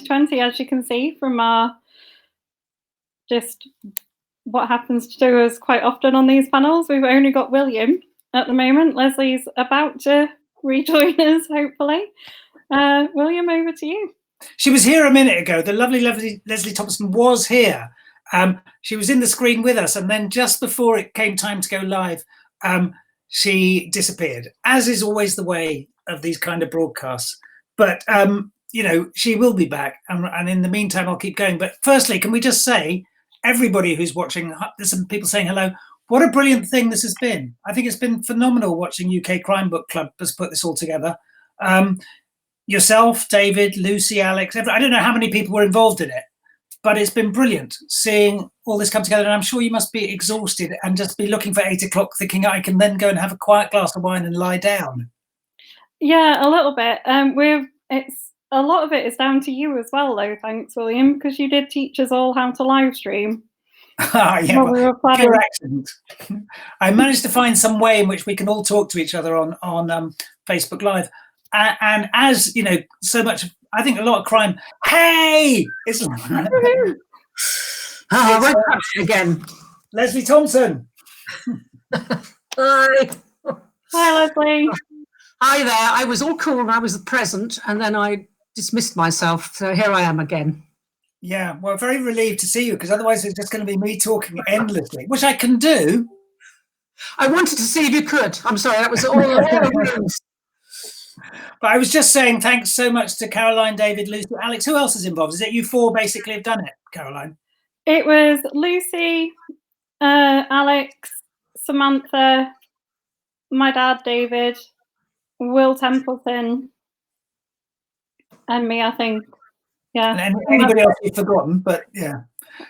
2020, as you can see from our just what happens to do us quite often on these panels. We've only got William at the moment. Lesley's about to rejoin us, hopefully. William, over to you. She was here a minute ago. The lovely Lesley Thomson was here. She was in the screen with us, and then just before it came time to go live, she disappeared, as is always the way of these kind of broadcasts. But you know, she will be back, and in the meantime, I'll keep going. But firstly, can we just say, everybody who's watching, there's some people saying hello, what a brilliant thing this has been. I think it's been phenomenal watching UK Crime Book Club has put this all together. Yourself, David, Lucy, Alex, I don't know how many people were involved in it, but it's been brilliant seeing all this come together. And I'm sure you must be exhausted and just be looking for 8 o'clock thinking I can then go and have a quiet glass of wine and lie down. Yeah, a little bit. A lot of it is down to you as well, though. Thanks, William, because you did teach us all how to live stream. Yeah, well, pure accident. I managed to find some way in which we can all talk to each other on Facebook Live, and as you know, so much. I think a lot of crime. Hey, it's again. Lesley Thomson. Hi. Hi, Lesley. Hi there. I was all cool and I was present, and then I dismissed myself. So here I am again. Yeah, well, very relieved to see you, because otherwise it's just going to be me talking endlessly, which I can do. I wanted to see if you could. I'm sorry, that was all. But I was just saying thanks so much to Caroline, David, Lucy, Alex. Who else is involved? Is it you four basically have done it, Caroline? It was Lucy, Alex, Samantha, my dad, David, Will Templeton, and me, I think. Yeah. And anybody else you've forgotten, but yeah.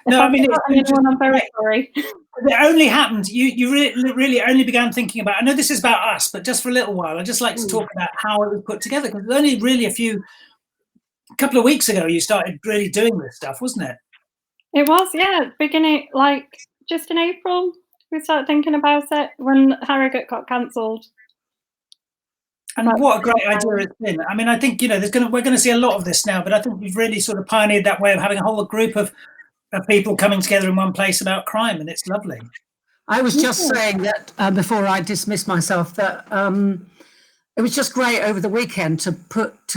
No, I mean, I'm very sorry. It only happened. You really only began thinking about. I know this is about us, but just for a little while, I'd just like to talk about how it was put together, because only really a couple of weeks ago you started really doing this stuff, wasn't it? It was, yeah. Beginning, like just in April, we started thinking about it when Harrogate got cancelled. And what a great idea it's been. I mean, I think, you know, we're going to see a lot of this now, but I think we've really sort of pioneered that way of having a whole group of people coming together in one place about crime, and it's lovely. I was just saying that before I dismissed myself, that it was just great over the weekend to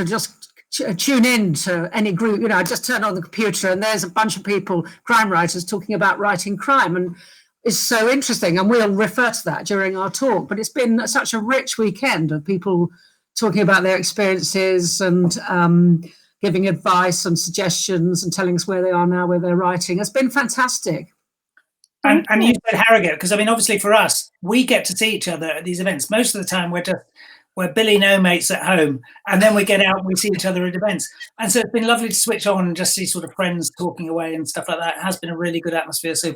just tune in to any group. You know, I just turn on the computer and there's a bunch of people, crime writers, talking about writing crime, and it's so interesting. And we'll refer to that during our talk. But it's been such a rich weekend of people talking about their experiences and giving advice and suggestions and telling us where they are now, where they're writing. It's been fantastic. And you said Harrogate, because I mean, obviously for us, we get to see each other at these events. Most of the time we're Billy no mates at home, and then we get out and we see each other at events. And so it's been lovely to switch on and just see sort of friends talking away and stuff like that. It has been a really good atmosphere. So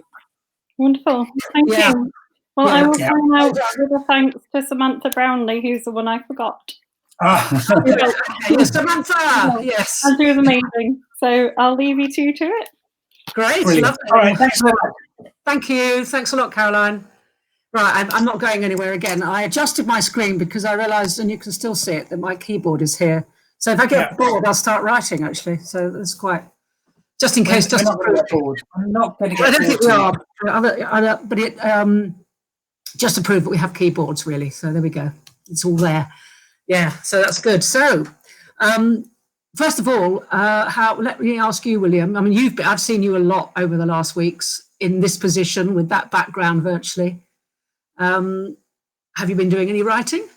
wonderful. Thank you. Well, I will sign out with a thanks to Samantha Brownlee, who's the one I forgot. Yes, Samantha. Yes. And she was amazing. So I'll leave you two to it. Great. Lovely. All right. Thanks so much. Thank you. Thanks a lot, Caroline. Right, I'm not going anywhere again. I adjusted my screen because I realised, and you can still see it, that my keyboard is here. So if I get bored, I'll start writing, actually. So that's quite, just in case. I'm not going to get bored. I'm not going to get bored. I don't think we are. But it just to prove that we have keyboards, really. So there we go. It's all there. Yeah, so that's good. So first of all, let me ask you, William. I mean, I've seen you a lot over the last weeks in this position with that background virtually. Have you been doing any writing?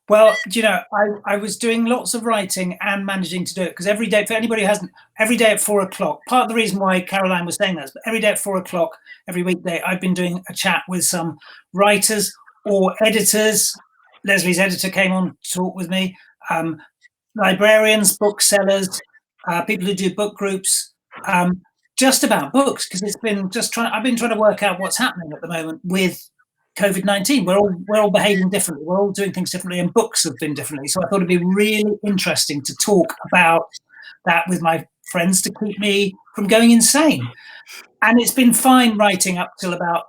Well, you know, I was doing lots of writing and managing to do it, because every day, for anybody who hasn't, every day at 4 o'clock, part of the reason why Caroline was saying that is, but every day at 4 o'clock, every weekday, I've been doing a chat with some writers or editors. Lesley's editor came on to talk with me, librarians, booksellers, people who do book groups, just about books, because I've been trying to work out what's happening at the moment with COVID-19. We're all behaving differently. We're all doing things differently, and books have been differently. So I thought it'd be really interesting to talk about that with my friends to keep me from going insane. And it's been fine writing up till about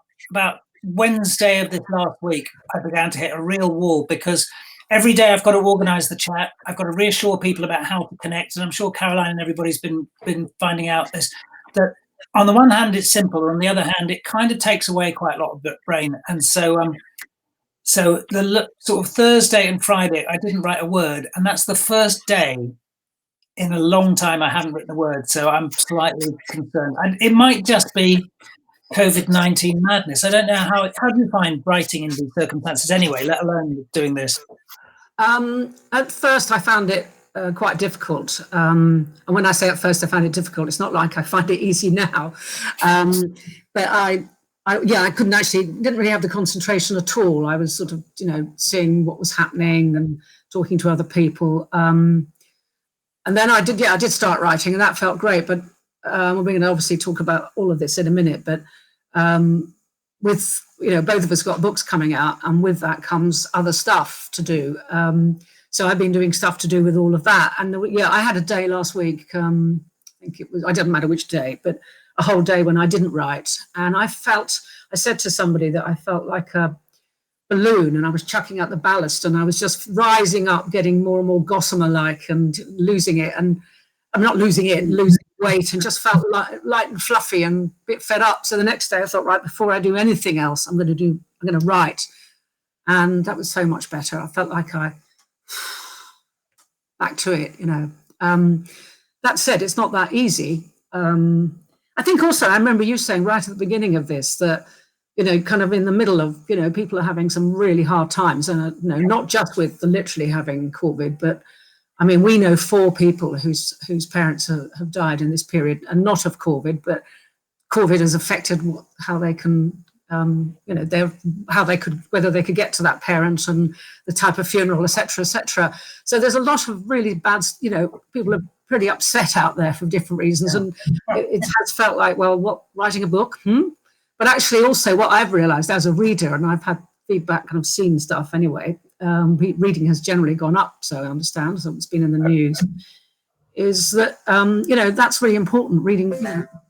Wednesday of this last week. I began to hit a real wall, because every day I've got to organise the chat. I've got to reassure people about how to connect, and I'm sure Caroline and everybody's been finding out this. That on the one hand it's simple, on the other hand it kind of takes away quite a lot of the brain, and so the sort of Thursday and Friday I didn't write a word, and that's the first day in a long time I haven't written a word. So I'm slightly concerned, and it might just be COVID-19 madness. I don't know how do you find writing in these circumstances anyway, let alone doing this? At first I found it quite difficult. And when I say at first I found it difficult, it's not like I find it easy now. But I didn't really have the concentration at all. I was sort of, seeing what was happening and talking to other people. And then I did start writing, and that felt great. But we're going to obviously talk about all of this in a minute. But with, both of us got books coming out, and with that comes other stuff to do. So I've been doing stuff to do with all of that. And I had a day last week, I think it doesn't matter which day, but a whole day when I didn't write. And I said to somebody that I felt like a balloon, and I was chucking out the ballast, and I was just rising up, getting more and more gossamer-like, and losing it. And I'm not losing it, losing weight, and just felt light and fluffy and a bit fed up. So the next day I thought, right, before I do anything else, I'm going to write. And that was so much better. I felt like back to it, That said, it's not that easy. I think also, I remember you saying right at the beginning of this that, kind of in the middle of, people are having some really hard times, and, not just with the literally having COVID, but I mean, we know 4 people whose parents have died in this period, and not of COVID, but COVID has affected how they can, whether they could get to that parent and the type of funeral, etc., etc. So there's a lot of really bad, people are pretty upset out there for different reasons, and it has felt like, well, writing a book, But actually, also what I've realised as a reader, and I've had feedback, kind of seen stuff anyway. Reading has generally gone up, so I understand. So it's been in the news. Is that that's really important.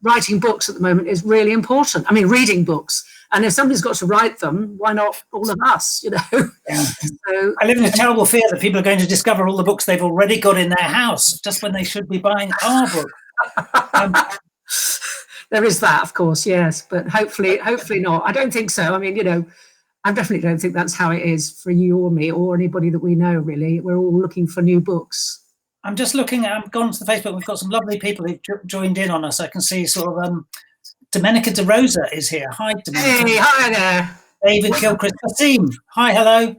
Writing books at the moment is really important. I mean, reading books, and if somebody's got to write them, why not all of us? Yeah. So, I live in a terrible fear that people are going to discover all the books they've already got in their house just when they should be buying our book. There is that, of course, yes, but hopefully not. I don't think so. I mean, I definitely don't think that's how it is for you or me or anybody that we know. Really, we're all looking for new books. I'm just looking. I've gone to the Facebook. We've got some lovely people who've joined in on us. I can see sort of Domenica De Rosa is here. Hi, Domenica. Hey, hi there. David Kilchrist. Asim. Hi, hello.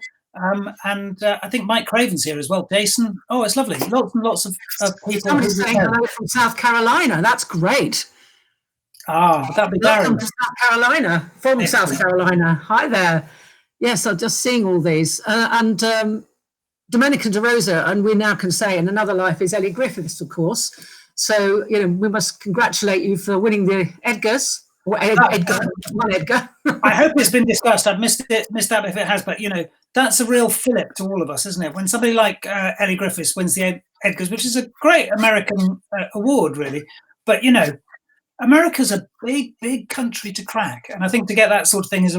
And I think Mike Craven's here as well. Jason. Oh, it's lovely. Lots and lots of people. Somebody's saying hello from South Carolina. That's great. That'd be Darren. Welcome to South Carolina, from Excellent. South Carolina. Hi there. Yes, I'm just seeing all these. And Domenica De Rosa, and we now can say in another life, is Ellie Griffiths, of course. So, we must congratulate you for winning the Edgars. Or Edgar. I hope it's been discussed. I've missed that if it has, but, that's a real fillip to all of us, isn't it? When somebody like Ellie Griffiths wins the Edgars, which is a great American award, really. But, America's a big, big country to crack, and I think to get that sort of thing is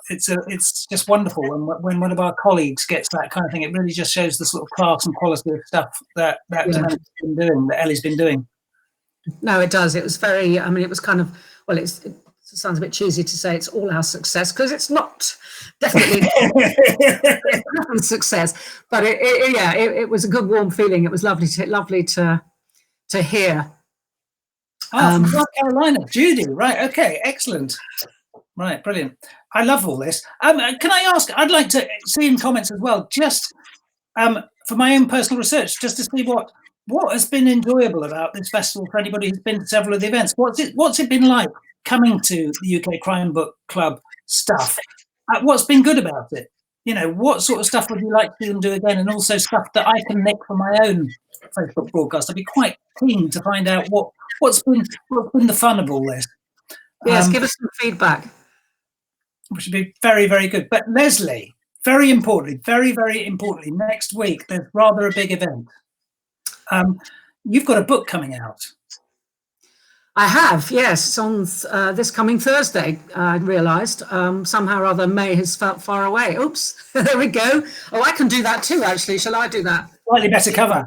it's just wonderful when one of our colleagues gets that kind of thing. It really just shows the sort of class and quality of stuff that Domenica's been doing, that Ellie's been doing. No, it does. It was very. I mean, it was kind of. Well, it sounds a bit cheesy to say it's all our success, because it's not definitely success. But it was a good, warm feeling. It was lovely to hear. From North Carolina, Judy. Right, okay, excellent. Right, brilliant. I love all this. Can I ask? I'd like to see in comments as well, just for my own personal research, just to see what has been enjoyable about this festival for anybody who's been to several of the events. What's it been like coming to the UK Crime Book Club stuff? What's been good about it? What sort of stuff would you like to see them do again, and also stuff that I can nick from my own Facebook broadcast? I'd be quite keen to find out what's been the fun of all this. Yes, give us some feedback. Which would be very, very good. But Lesley, very importantly, next week there's rather a big event. You've got a book coming out. I have, yes. It's on this coming Thursday, I realised. Somehow or other, May has felt far away. Oops, there we go. Oh, I can do that too, actually. Shall I do that? Slightly better cover.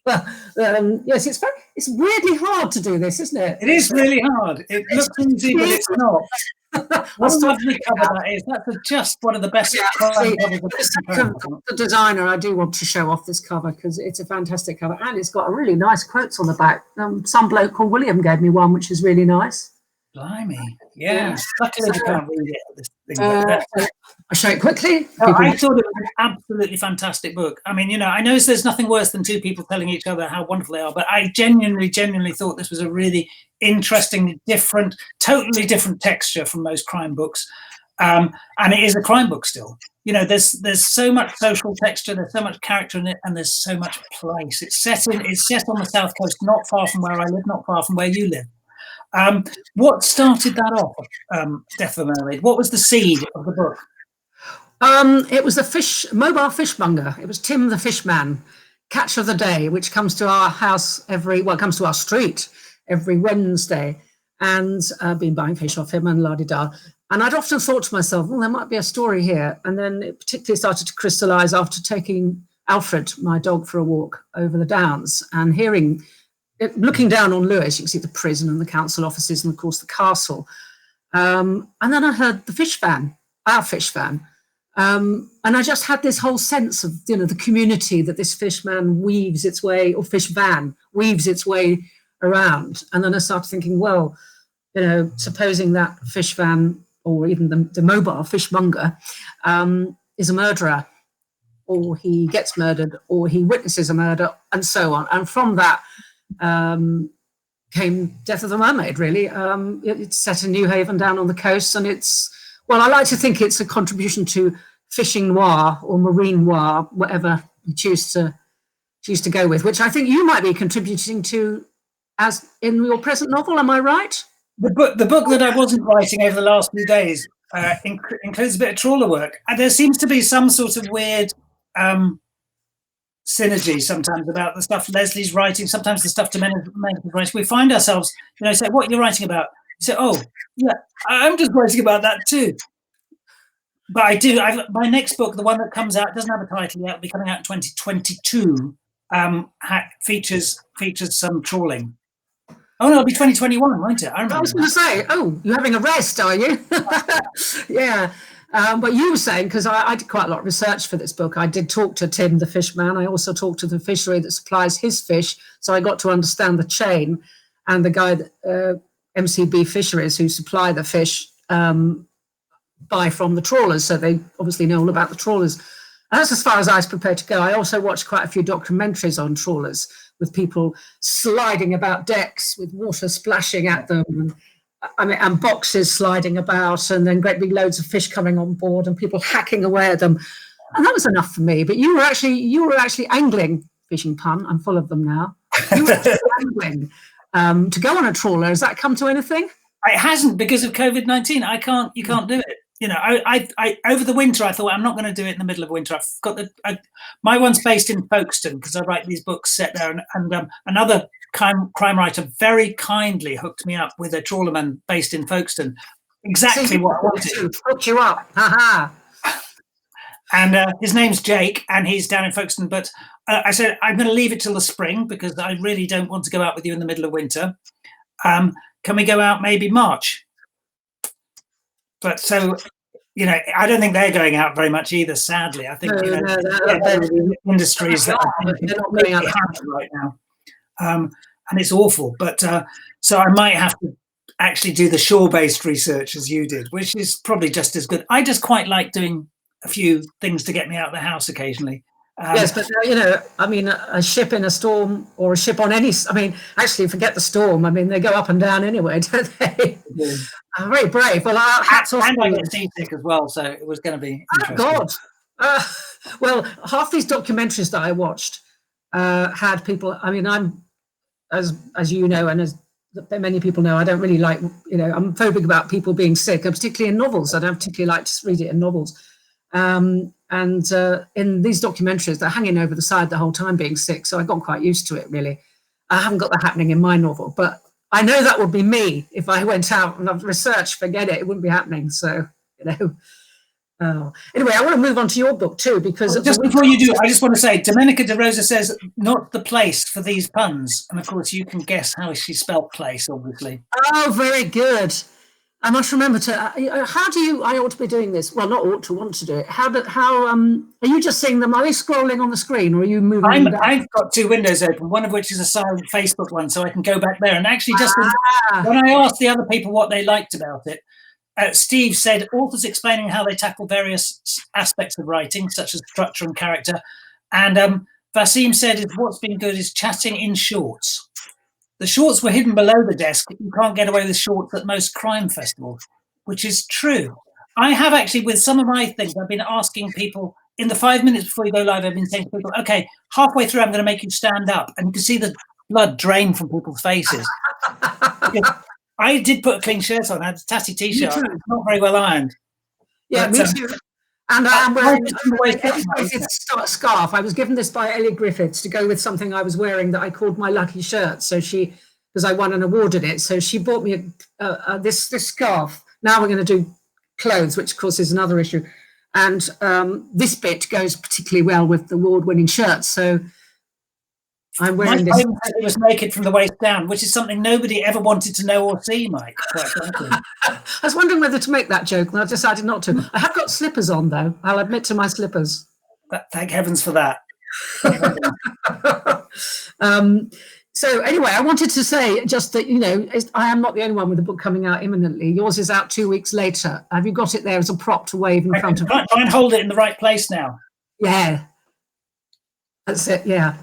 Yes, it's weirdly hard to do this, isn't it? It is really hard. It looks easy, but it's not. What a lovely cover that is. That's just one of the best covers. The designer, I do want to show off this cover because it's a fantastic cover and it's got a really nice quotes on the back. Some bloke called William gave me one, which is really nice. Blimey, yeah. Luckily, you can't read it. This thing, I'll show it quickly. I thought it was an absolutely fantastic book. I mean, I know there's nothing worse than two people telling each other how wonderful they are, but I genuinely thought this was a really interesting, different, totally different texture from most crime books. And it is a crime book still. There's so much social texture, there's so much character in it, and there's so much place. It's set on the South Coast, not far from where I live, not far from where you live. What started that off, Death of a Mermaid? What was the seed of the book? It was the mobile fishmonger. It was Tim the Fishman, catch of the day, which comes to our house comes to our street every Wednesday. And I've been buying fish off him and la-di-da. And I'd often thought to myself, well, there might be a story here. And then it particularly started to crystallize after taking Alfred, my dog, for a walk over the downs and looking down on Lewis. You can see the prison and the council offices and, of course, the castle. And then I heard the fish van, our fish van. And I just had this whole sense of, the community that this fishman weaves its way, or fish van weaves its way around. And then I started thinking, well, supposing that fish van or even the mobile fishmonger is a murderer, or he gets murdered, or he witnesses a murder, and so on. And from that came Death of the Mermaid, really. It's set in New Haven down on the coast, and I like to think it's a contribution to fishing noir or marine noir, whatever you choose to go with, which I think you might be contributing to as in your present novel. Am I right? The book that I wasn't writing over the last few days includes a bit of trawler work. And there seems to be some sort of weird synergy sometimes about the stuff Lesley's writing, sometimes the stuff Domenika's writing. We find ourselves, say, what you're writing about? You say, oh, yeah, I'm just writing about that too. But I do. My next book, the one that comes out, doesn't have a title yet. It'll be coming out in 2022. Features some trawling. Oh no, it'll be 2021, won't it? I was going to say, you're having a rest, are you? Yeah. But you were saying, because I did quite a lot of research for this book. I did talk to Tim the Fishman. I also talked to the fishery that supplies his fish. So I got to understand the chain, and the guy that MCB Fisheries, who supply the fish, buy from the trawlers. So they obviously know all about the trawlers. And that's as far as I was prepared to go. I also watched quite a few documentaries on trawlers with people sliding about decks with water splashing at them, and boxes sliding about, and then great big loads of fish coming on board and people hacking away at them. And that was enough for me. But you were actually angling, fishing pun, I'm full of them now. You were actually angling to go on a trawler. Has that come to anything? It hasn't, because of COVID-19. You can't do it. I over the winter, I thought, I'm not going to do it in the middle of winter. I've got my one's based in Folkestone, because I write these books set there, and another crime writer very kindly hooked me up with a trawlerman based in Folkestone. Exactly what I wanted. Hooked you up. Ha ha. And his name's Jake, and he's down in Folkestone. But I said, I'm going to leave it till the spring, because I really don't want to go out with you in the middle of winter. Can we go out maybe March? But so, I don't think they're going out very much either, sadly. I think industries that they're not going out right now. And it's awful. But so I might have to actually do the shore-based research as you did, which is probably just as good. I just quite like doing a few things to get me out of the house occasionally. Yes, but a ship in a storm, or a ship on any, actually forget the storm. They go up and down anyway, don't they? Yeah. Very brave. Well, hats off. And I get seasick as well, so it was going to be interesting. Oh God. Well, half these documentaries that I watched had people. I'm, as you know, and as many people know, I don't really like. I'm phobic about people being sick, and particularly in novels. I don't particularly like to read it in novels. And in these documentaries, they're hanging over the side the whole time being sick. So I got quite used to it, really. I haven't got that happening in my novel, but I know that would be me if I went out and I've researched, forget it wouldn't be happening. So, you know. Anyway, I want to move on to your book too, because just before you do, I just want to say, Domenica De Rosa says, not the place for these puns. And of course, you can guess how she spelt place, obviously. Oh, very good. I must remember to, I ought to be doing this. Well, not ought to, want to do it. Are you just seeing them? Are they scrolling on the screen or are you moving them down? I've got two windows open, one of which is a silent Facebook one, so I can go back there. And actually, just when I asked the other people what they liked about it, Steve said, authors explaining how they tackle various aspects of writing, such as structure and character. And Vasim said, what's been good is chatting in shorts. The shorts were hidden below the desk. You can't get away with shorts at most crime festivals, which is true. I have actually, with some of my things, I've been asking people, in the 5 minutes before you go live, I've been saying to people, okay, halfway through, I'm going to make you stand up. And you can see the blood drain from people's faces. I did put a clean shirt on. I had a tatty t-shirt. It's not very well ironed. Yeah, but, me too. And I'm wearing Ellie Griffiths scarf. I was given this by Ellie Griffiths to go with something I was wearing that I called my lucky shirt. So because I won an award in it, so she bought me this scarf. Now we're going to do clothes, which of course is another issue. And this bit goes particularly well with the award-winning shirt. So I'm wearing this. It was naked from the waist down, which is something nobody ever wanted to know or see, Mike. I was wondering whether to make that joke, and I decided not to. I have got slippers on, though. I'll admit to my slippers. Thank heavens for that. So anyway, I wanted to say just that, you know, I am not the only one with a book coming out imminently. Yours is out 2 weeks later. Have you got it there as a prop to wave in front of you? Try and hold it in the right place now. Yeah. That's it, yeah.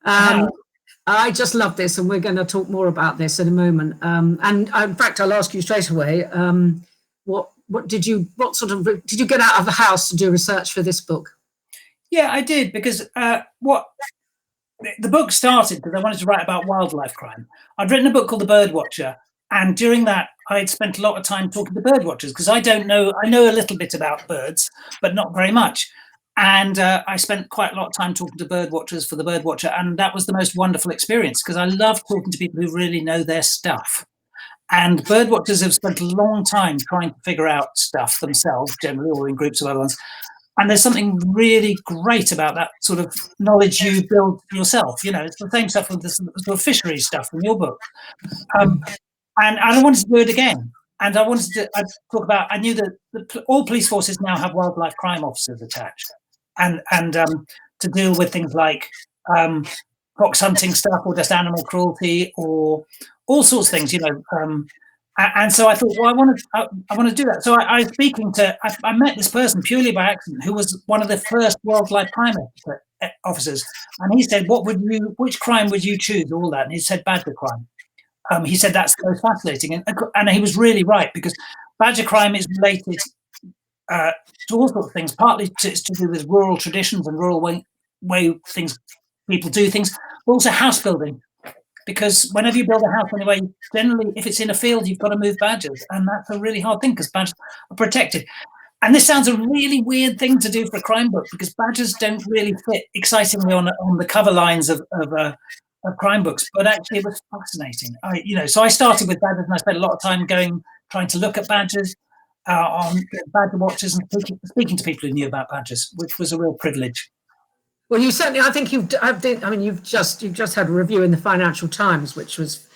I just love this, and we're going to talk more about this in a moment. And in fact, I'll ask you straight away, did you get out of the house to do research for this book? Yeah, I did, because the book started because I wanted to write about wildlife crime. I'd written a book called The Bird Watcher, and during that, I'd spent a lot of time talking to bird watchers, because I know a little bit about birds, but not very much. And I spent quite a lot of time talking to bird watchers for The Bird Watcher, and that was the most wonderful experience, because I love talking to people who really know their stuff. And bird watchers have spent a long time trying to figure out stuff themselves, generally, or in groups of other ones. And there's something really great about that sort of knowledge you build yourself. You know, it's the same stuff with the sort of fisheries stuff in your book. And I wanted to do it again. And I wanted to talk about, I knew that all police forces now have wildlife crime officers attached. And to deal with things like fox hunting stuff, or just animal cruelty, or all sorts of things, you know. And so I thought, well, I want to do that. So I met this person purely by accident, who was one of the first wildlife crime officers, and he said, which crime would you choose? All that, and he said badger crime. He said that's the most fascinating, and he was really right, because badger crime is related to all sorts of things. Partly it's to do with rural traditions and rural way people do things, but also house building. Because whenever you build a house anyway, generally, if it's in a field, you've got to move badgers, and that's a really hard thing, because badgers are protected. And this sounds a really weird thing to do for a crime book, because badgers don't really fit excitingly on the cover lines of crime books. But actually, it was fascinating. So I started with badgers, and I spent a lot of time trying to look at badgers, on badger watchers, and speaking to people who knew about badgers, which was a real privilege. Well, you certainly, I think you've just had a review in the Financial Times, which was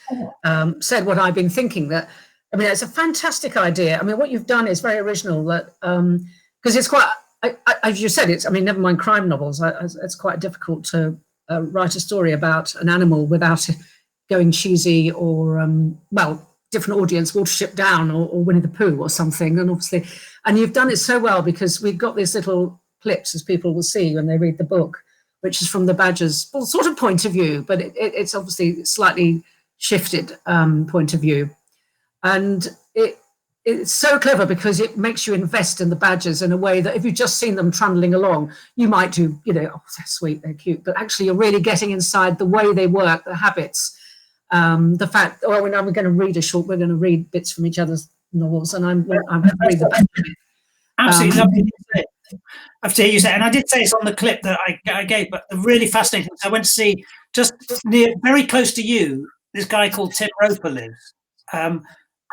said what I've been thinking, that, I mean, it's a fantastic idea. I mean, what you've done is very original, that because it's quite, as you said, never mind crime novels, it's quite difficult to write a story about an animal without going cheesy or, different audience, Watership Down or Winnie the Pooh or something. And obviously, and you've done it so well, because we've got these little clips, as people will see when they read the book, which is from the badger's sort of point of view, but it's obviously slightly shifted point of view. And it's so clever, because it makes you invest in the badgers in a way that if you've just seen them trundling along, you might do, oh, they're sweet, they're cute, but actually you're really getting inside the way they work, the habits, the fact, we're going to read bits from each other's novels, and I'm going to read the back. Absolutely lovely to say. After you say, and I did say it's on the clip that I gave, but the really fascinating thing, I went to see just very close to you, this guy called Tim Roper lives.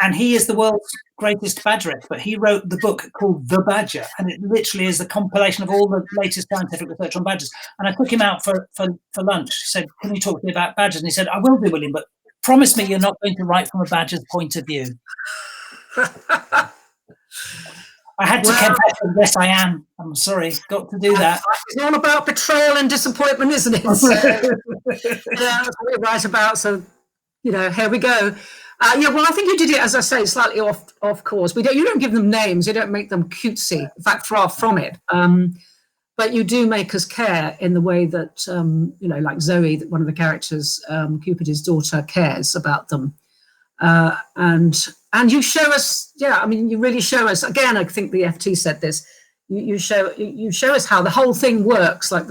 And he is the world's greatest badger expert. He wrote the book called The Badger, and it literally is the compilation of all the latest scientific research on badgers. And I took him out for lunch. He said, "Can you talk to me about badgers?" And he said, "I will do, William, but promise me you're not going to write from a badger's point of view." I had to confess, yes, I am. I'm sorry, got to do that. It's all about betrayal and disappointment, isn't it? So, yeah, that's what we write about. So, here we go. Well, I think you did it, as I say, slightly off course. You don't give them names. You don't make them cutesy. In fact, far from it. But you do make us care in the way that, like Zoe, one of the characters, Cupid's daughter, cares about them. And you show us, you really show us. Again, I think the FT said this. You show us how the whole thing works, like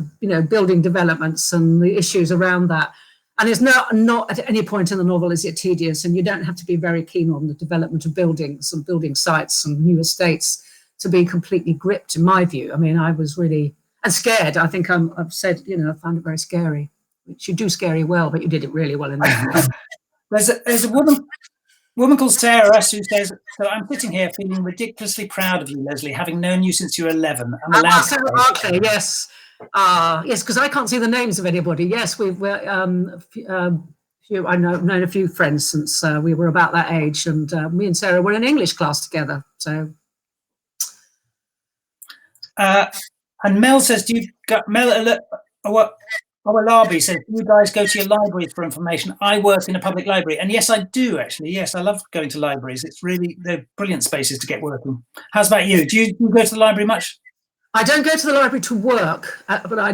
building developments and the issues around that. And it's not at any point in the novel is it tedious, and you don't have to be very keen on the development of buildings and building sites and new estates to be completely gripped, in my view. I mean, I was really scared. I think I've said, I found it very scary, which you do scary well, but you did it really well in that. There's a woman called Sarah S who says, "So I'm sitting here feeling ridiculously proud of you, Lesley, having known you since you were 11. Sarah Barclay, yes. Yes, because I can't see the names of anybody. Yes, I've known a few friends since we were about that age, and me and Sarah were in English class together. So, and Mel says, "Do you got Mel? Alabi says, "Do you guys go to your libraries for information? I work in a public library, and yes, I do actually. Yes, I love going to libraries. They're brilliant spaces to get working. How's about you? Do you go to the library much?" I don't go to the library to work, but I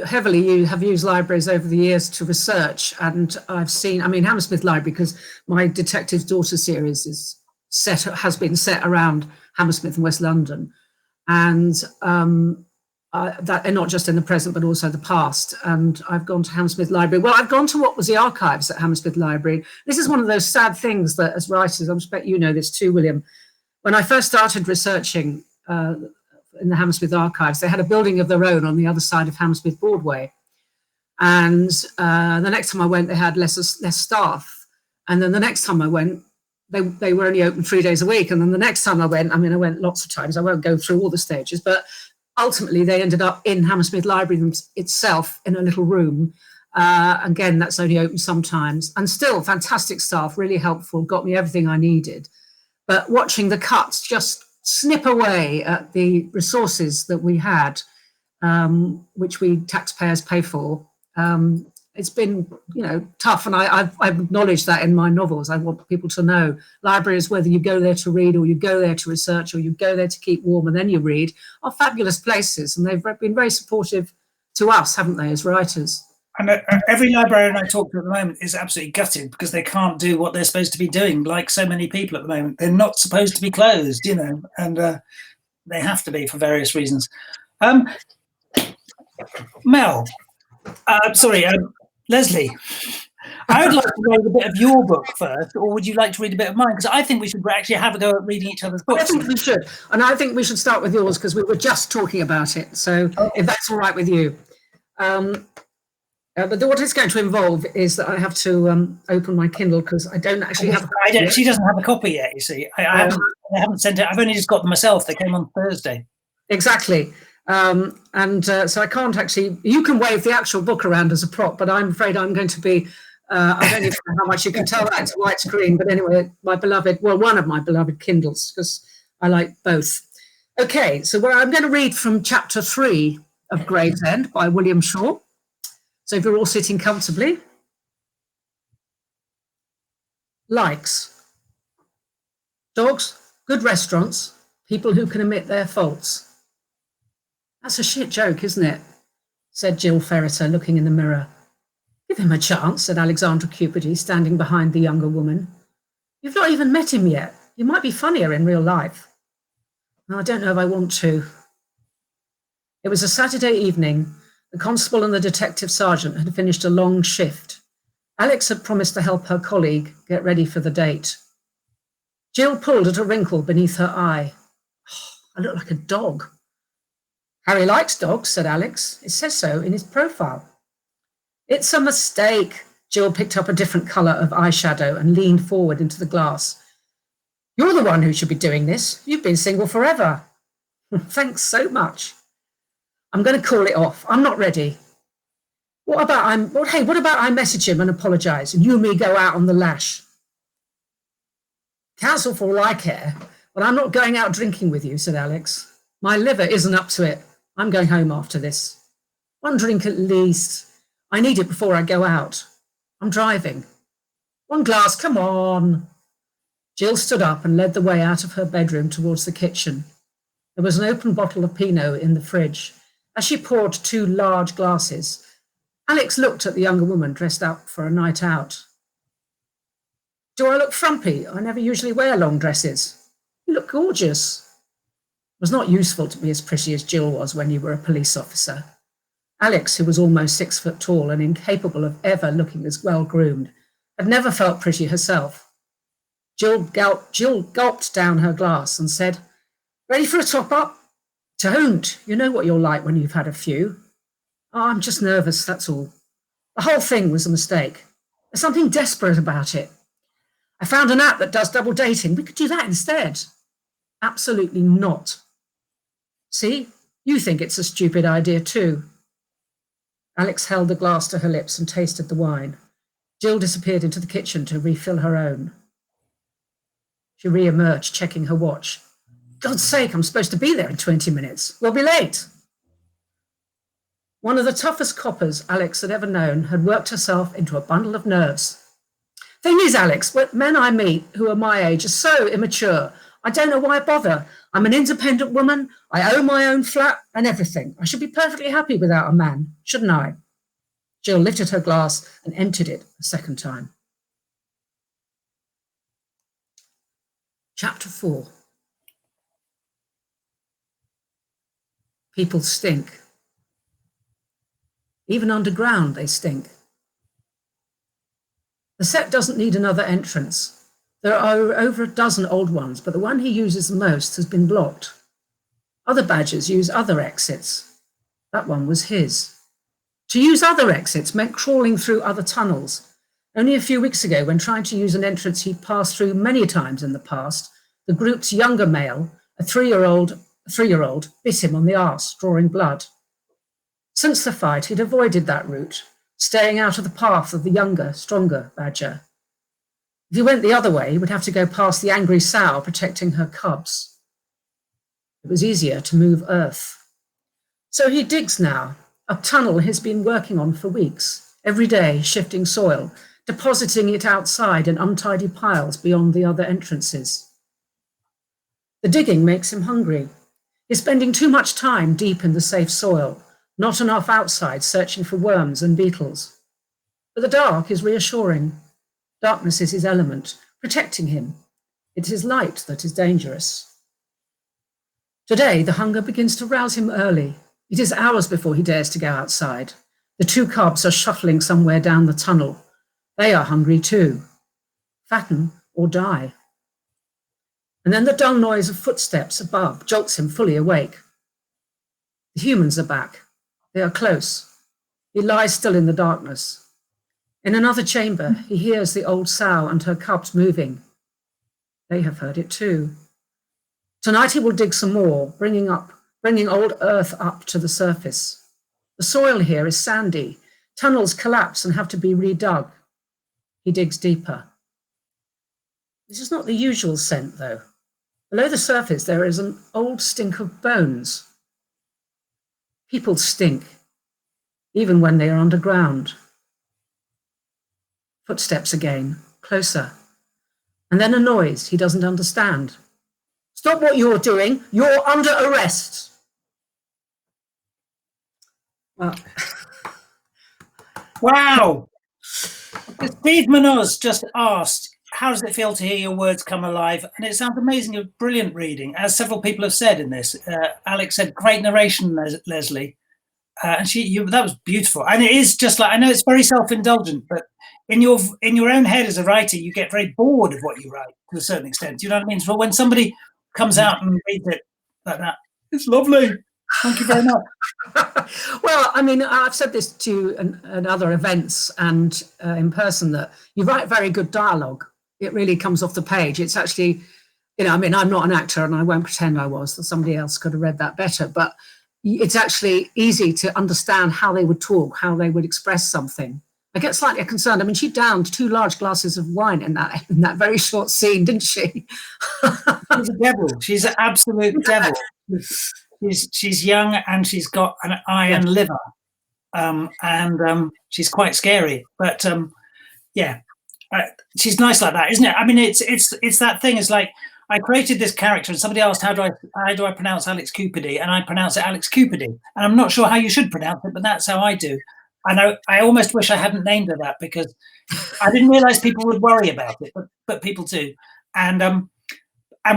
heavily have used libraries over the years to research. And I've seen, Hammersmith Library, because my Detective's Daughter series has been set around Hammersmith and West London. And that not just in the present, but also the past. And I've gone to Hammersmith Library. Well, I've gone to what was the archives at Hammersmith Library. This is one of those sad things that as writers, I expect you know this too, William. When I first started researching in the Hammersmith archives, they had a building of their own on the other side of Hammersmith Broadway. And the next time I went, they had less staff. And then the next time I went, they were only open 3 days a week. And then the next time I went lots of times. I won't go through all the stages, but ultimately they ended up in Hammersmith Library itself in a little room. Again, that's only open sometimes. And still fantastic staff, really helpful, got me everything I needed. But watching the cuts just snip away at the resources that we had, which we taxpayers pay for. It's been, tough, and I've acknowledged that in my novels. I want people to know libraries, whether you go there to read or you go there to research or you go there to keep warm and then you read, are fabulous places, and they've been very supportive to us, haven't they, as writers? And every librarian I talk to at the moment is absolutely gutted because they can't do what they're supposed to be doing, like so many people at the moment. They're not supposed to be closed, and they have to be for various reasons. Lesley, I would like to read a bit of your book first, or would you like to read a bit of mine? Because I think we should actually have a go at reading each other's books. I think we should, and I think we should start with yours because we were just talking about it. So if that's all right with you. But what it's going to involve is that I have to open my Kindle because I don't actually have. She doesn't have a copy yet. You see, I haven't sent it. I've only just got them myself. They came on Thursday. Exactly, so I can't actually. You can wave the actual book around as a prop, but I'm afraid I'm going to be. I don't even know how much you can tell that it's a white screen, but anyway, one of my beloved Kindles because I like both. Okay, so I'm going to read from chapter 3 of Gravesend by William Shaw. So if you're all sitting comfortably. Likes. Dogs, good restaurants, people who can admit their faults. That's a shit joke, isn't it? Said Jill Ferreter, looking in the mirror. Give him a chance, said Alexandra Cupidi, standing behind the younger woman. You've not even met him yet. You might be funnier in real life. I don't know if I want to. It was a Saturday evening. The constable and the detective sergeant had finished a long shift. Alex had promised to help her colleague get ready for the date. Jill pulled at a wrinkle beneath her eye. Oh, I look like a dog. Harry likes dogs, said Alex. It says so in his profile. It's a mistake. Jill picked up a different colour of eyeshadow and leaned forward into the glass. You're the one who should be doing this. You've been single forever. Thanks so much. I'm going to call it off. I'm not ready. What about I message him and apologise and you and me go out on the lash? Cancel for all I care, but I'm not going out drinking with you, said Alex. My liver isn't up to it. I'm going home after this. One drink at least. I need it before I go out. I'm driving. One glass, come on. Jill stood up and led the way out of her bedroom towards the kitchen. There was an open bottle of Pinot in the fridge. As she poured 2 large glasses, Alex looked at the younger woman dressed up for a night out. Do I look frumpy? I never usually wear long dresses. You look gorgeous. It was not useful to be as pretty as Jill was when you were a police officer. Alex, who was almost 6 foot tall and incapable of ever looking as well groomed, had never felt pretty herself. Jill gulped down her glass and said, Ready for a top up? Don't. You know what you're like when you've had a few. Oh, I'm just nervous, that's all. The whole thing was a mistake. There's something desperate about it. I found an app that does double dating. We could do that instead. Absolutely not. See, you think it's a stupid idea too. Alex held the glass to her lips and tasted the wine. Jill disappeared into the kitchen to refill her own. She re-emerged, checking her watch. God's sake, I'm supposed to be there in 20 minutes. We'll be late. One of the toughest coppers Alex had ever known had worked herself into a bundle of nerves. Thing is, Alex, men I meet who are my age are so immature. I don't know why I bother. I'm an independent woman. I own my own flat and everything. I should be perfectly happy without a man, shouldn't I? Jill lifted her glass and emptied it a second time. Chapter 4. People stink. Even underground, they stink. The set doesn't need another entrance. There are over a dozen old ones, but the one he uses the most has been blocked. Other badgers use other exits. That one was his. To use other exits meant crawling through other tunnels. Only a few weeks ago, when trying to use an entrance he'd passed through many times in the past, the group's younger male, a three-year-old, bit him on the arse, drawing blood. Since the fight, he'd avoided that route, staying out of the path of the younger, stronger badger. If he went the other way, he would have to go past the angry sow protecting her cubs. It was easier to move earth. So he digs now, a tunnel he's been working on for weeks, every day shifting soil, depositing it outside in untidy piles beyond the other entrances. The digging makes him hungry. He's spending too much time deep in the safe soil, not enough outside searching for worms and beetles. But the dark is reassuring. Darkness is his element, protecting him. It is light that is dangerous. Today, the hunger begins to rouse him early. It is hours before he dares to go outside. The 2 cubs are shuffling somewhere down the tunnel. They are hungry too. Fatten or die. And then the dull noise of footsteps above jolts him fully awake. The humans are back. They are close. He lies still in the darkness. In another chamber, he hears the old sow and her cubs moving. They have heard it too. Tonight he will dig some more, bringing old earth up to the surface. The soil here is sandy. Tunnels collapse and have to be redug. He digs deeper. This is not the usual scent, though. Below the surface, there is an old stink of bones. People stink, even when they are underground. Footsteps again, closer. And then a noise he doesn't understand. Stop what you're doing. You're under arrest. Well. Wow. Steve Manoz just asked, how does it feel to hear your words come alive? And it sounds amazing, a brilliant reading. As several people have said in this, Alex said, great narration, Lesley. And that was beautiful. And it is just like, I know it's very self-indulgent, but in your own head as a writer, you get very bored of what you write to a certain extent. Do you know what I mean? So when somebody comes out and reads it like that, it's lovely. Thank you very much. Well, I mean, I've said this to you at other events and in person, that you write very good dialogue. It really comes off the page. It's actually, I mean, I'm not an actor and I won't pretend I was, that somebody else could have read that better, but it's actually easy to understand how they would talk, how they would express something. I get slightly concerned. I mean, she downed 2 large glasses of wine in that very short scene, didn't she? She's a devil. She's an absolute devil. She's young and she's got an iron liver, and she's quite scary. But she's nice like that, isn't it? I mean, it's that thing. It's like, I created this character, and somebody asked how do I pronounce Alex Cupidi, and I pronounce it Alex Cupidi, and I'm not sure how you should pronounce it, but that's how I do. I almost wish I hadn't named her that, because I didn't realise people would worry about it, but people do. And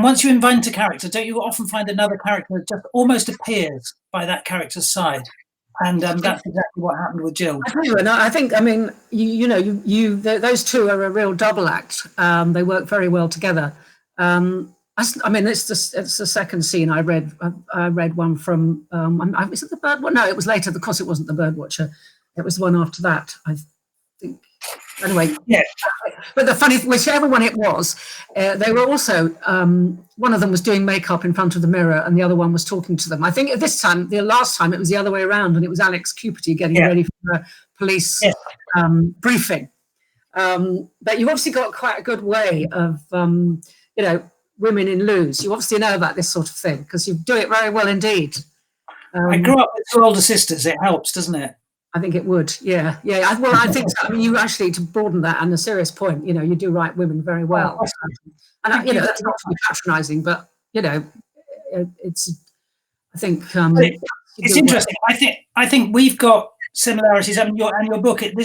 once you invent a character, don't you often find another character that just almost appears by that character's side? And that's exactly what happened with Jill. I think, I mean, those two are a real double act. They work very well together. I mean, it's the second scene I read. I read one from, is it the Bird Watcher? No, it was later. Of course, it wasn't the Bird Watcher. It was the one after that, I think. Anyway, yeah. But the funny, whichever one it was, they were also, one of them was doing makeup in front of the mirror and the other one was talking to them. I think at this time, the last time, it was the other way around, and it was Alex Cupidi getting ready for a police briefing. But you've obviously got quite a good way of, women in loose. You obviously know about this sort of thing because you do it very well indeed. I grew up with 2 older sisters. It helps, doesn't it? I think it would, yeah. Well, I think so. I mean, you actually, to broaden that, and a serious point, you do write women very well. And that's not to be patronising, but it's. I think it's interesting. I think we've got similarities. I mean, your book, Death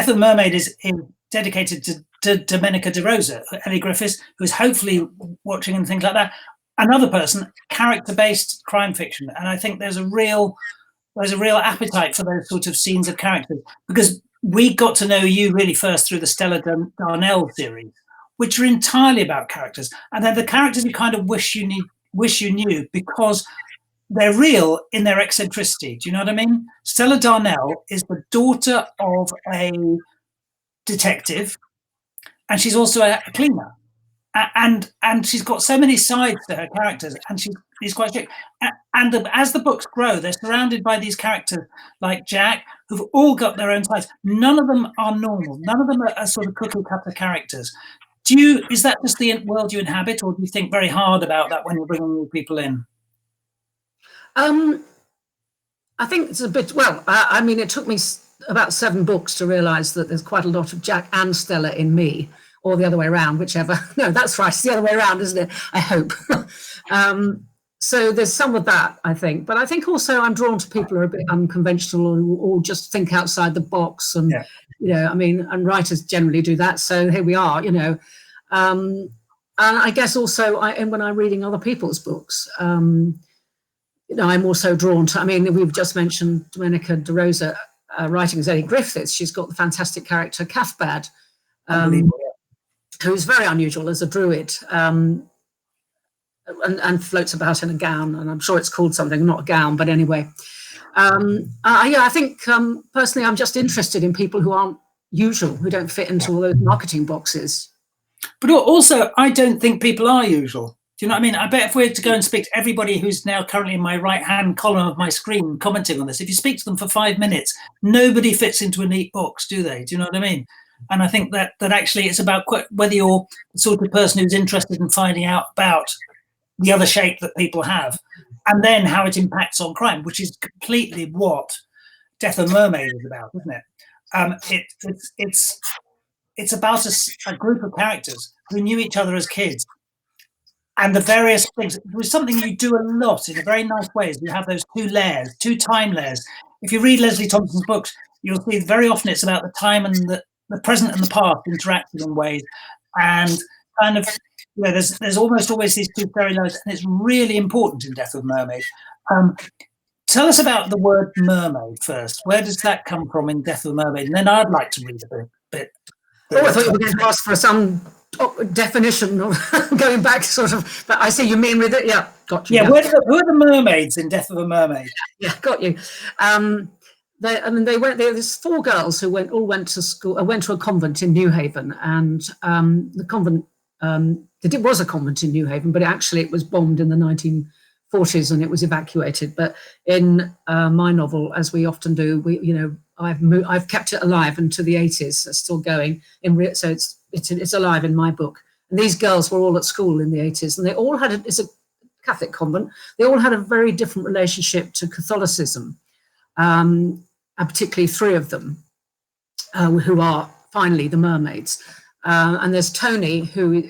of the Mermaid is dedicated to Domenica De Rosa, Ellie Griffiths, who's hopefully watching and things like that. Another person, character-based crime fiction, and I think there's a real appetite for those sort of scenes of characters, because we got to know you really first through the Stella Darnell series, which are entirely about characters, and then the characters you kind of wish you knew because they're real in their eccentricity. Do you know what I mean? Stella Darnell is the daughter of a detective, and she's also a cleaner, and she's got so many sides to her characters, and she's quite strict. And as the books grow, they're surrounded by these characters like Jack, who've all got their own sides. None of them are normal. None of them are sort of cookie cutter characters. Is that just the world you inhabit, or do you think very hard about that when you're bringing new people in? I think it's a bit. Well, I mean, it took me about 7 books to realise that there's quite a lot of Jack and Stella in me, or the other way around, whichever. No, that's right. It's the other way around, isn't it? I hope. So there's some of that, I think. But I think also I'm drawn to people who are a bit unconventional or just think outside the box. And, I mean, and writers generally do that. So here we are, And I guess also when I'm reading other people's books, I'm also drawn to, I mean, we've just mentioned Domenica De Rosa writing as Ellie Griffiths. She's got the fantastic character Cathbad, who's very unusual as a druid. And floats about in a gown, and I'm sure it's called something, not a gown, but anyway. I think personally I'm just interested in people who aren't usual, who don't fit into all those marketing boxes. But also, I don't think people are usual. Do you know what I mean? I bet if we were to go and speak to everybody who's now currently in my right-hand column of my screen commenting on this, if you speak to them for 5 minutes, nobody fits into a neat box, do they? Do you know what I mean? And I think that actually it's about whether you're the sort of person who's interested in finding out about the other shape that people have, and then how it impacts on crime, which is completely what Death of a Mermaid is about, isn't it? It's about a group of characters who knew each other as kids, and the various things. It was something you do a lot in a very nice way. You have those 2 layers, 2 time layers. If you read Lesley Thomson's books, you'll see very often it's about the time and the present and the past interacting in ways, and kind of. There's almost always these 2 storylines, and it's really important in Death of a Mermaid. Tell us about the word mermaid first. Where does that come from in Death of a Mermaid? And then I'd like to read a bit. I thought you were going to ask for some definition of going back, sort of. But I see you mean with it, yeah. got you. Yeah, who are the mermaids in Death of a Mermaid? Yeah, got you. There's 4 girls who all went to school. Went to a convent in New Haven, and the convent. It was a convent in New Haven, but actually it was bombed in the 1940s and it was evacuated. But in my novel, as we often do, I've kept it alive into the 80s. It's still going. So it's alive in my book. And these girls were all at school in the 80s, and they all had it's a Catholic convent. They all had a very different relationship to Catholicism, and particularly 3 of them, who are finally the mermaids. And there's Tony, who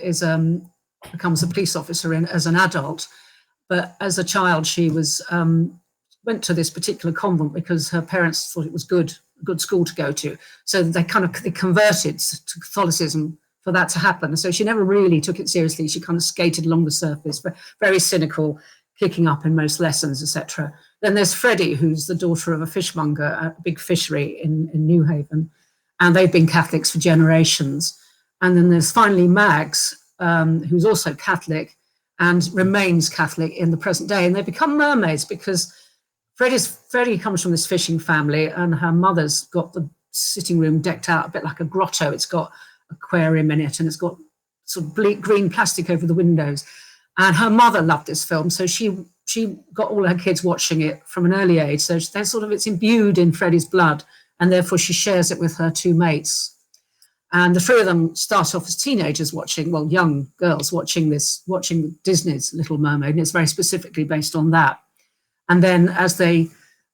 becomes a police officer as an adult, but as a child she went to this particular convent because her parents thought it was a good school to go to. So they converted to Catholicism for that to happen. So she never really took it seriously. She kind of skated along the surface, but very cynical, kicking up in most lessons, etc. Then there's Freddie, who's the daughter of a fishmonger, a big fishery in New Haven, and they've been Catholics for generations. And then there's finally Mags, who's also Catholic and remains Catholic in the present day. And they become mermaids because Freddie comes from this fishing family, and her mother's got the sitting room decked out a bit like a grotto. It's got aquarium in it, and it's got sort of green plastic over the windows. And her mother loved this film, so she got all her kids watching it from an early age. So it's imbued in Freddie's blood, and therefore she shares it with her 2 mates. And the 3 of them start off as teenagers young girls watching Disney's Little Mermaid, and it's very specifically based on that. And then as they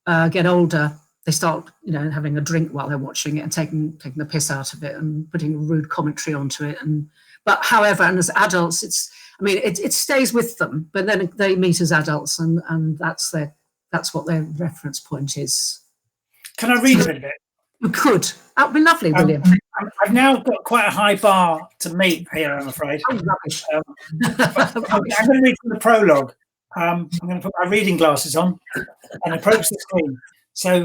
get older, they start, having a drink while they're watching it and taking the piss out of it and putting a rude commentary onto it. But however, and as adults, it stays with them, but then they meet as adults, and that's what their reference point is. Can I read a bit of it? You could. That would be lovely, William. I've now got quite a high bar to meet here, I'm afraid. Oh, rubbish. I'm going to read from the prologue. I'm going to put my reading glasses on and approach the screen. So,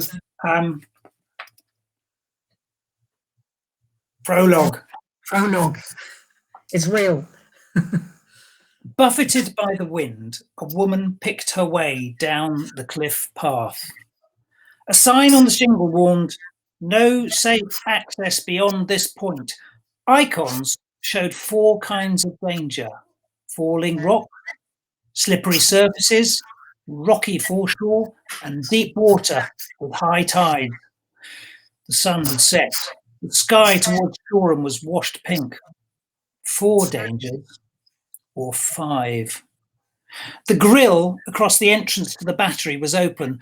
prologue. Prologue. It's real. Buffeted by the wind, a woman picked her way down the cliff path. A sign on the shingle warned, "No safe access beyond this point." Icons showed 4 kinds of danger: falling rock, slippery surfaces, rocky foreshore, and deep water with high tide. The sun had set. The sky towards Shoreham was washed pink. 4 dangers, or 5. The grille across the entrance to the battery was open.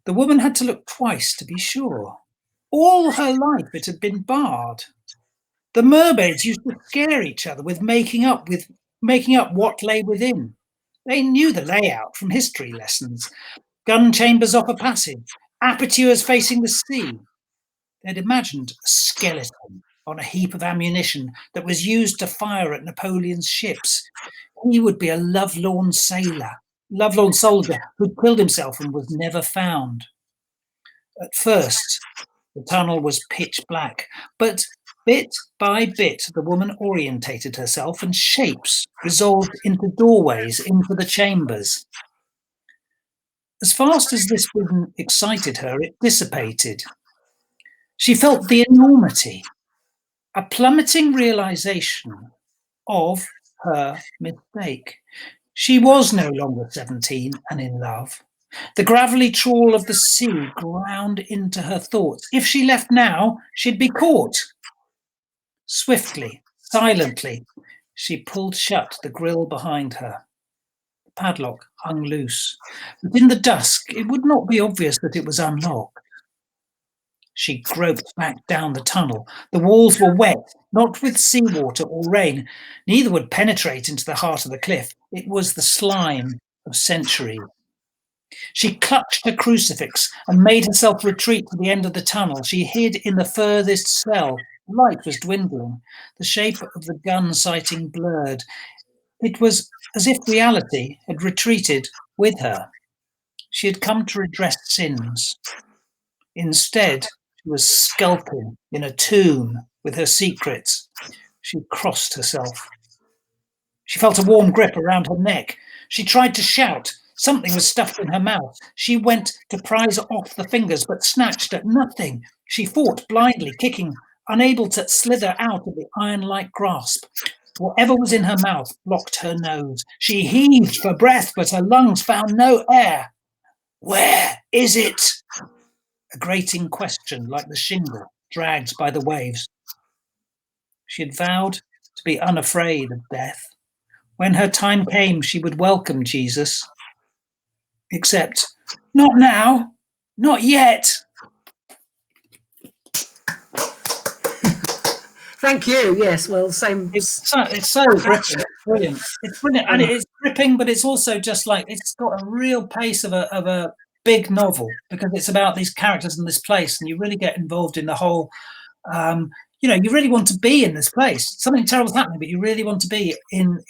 The woman had to look twice to be sure. All her life it had been barred. The mermaids used to scare each other with making up what lay within. They knew the layout from history lessons. Gun chambers off a passage, apertures facing the sea. They'd imagined a skeleton on a heap of ammunition that was used to fire at Napoleon's ships. He would be a lovelorn soldier who'd killed himself and was never found. At first, the tunnel was pitch black, but bit by bit, the woman orientated herself and shapes resolved into doorways into the chambers. As fast as this vision excited her, it dissipated. She felt the enormity, a plummeting realization of her mistake. She was no longer 17 and in love. The gravelly trawl of the sea ground into her thoughts. If she left now, she'd be caught. Swiftly, silently, she pulled shut the grille behind her. The padlock hung loose, but in the dusk it would not be obvious that it was unlocked. She groped back down the tunnel. The walls were wet, not with seawater or rain. Neither would penetrate into the heart of the cliff. It was the slime of centuries. She clutched her crucifix and made herself retreat to the end of the tunnel. She hid in the furthest cell. The light was dwindling, the shape of the gun sighting blurred. It was as if reality had retreated with her. She had come to redress sins. Instead, she was skulking in a tomb with her secrets. She crossed herself. She felt a warm grip around her neck. She tried to shout. Something was stuffed in her mouth. She went to prise off the fingers, but snatched at nothing. She fought blindly, kicking, unable to slither out of the iron-like grasp. Whatever was in her mouth blocked her nose. She heaved for breath, but her lungs found no air. Where is it? A grating question, like the shingle dragged by the waves. She had vowed to be unafraid of death. When her time came, she would welcome Jesus. Except, not now, not yet. Thank you. Yes, well, same. It's so gripping. Brilliant. It's brilliant, and it's gripping, but it's also just like it's got a real pace of a big novel, because it's about these characters in this place, and you really get involved in the whole. You really want to be in this place. Something terrible's happening, but you really want to be in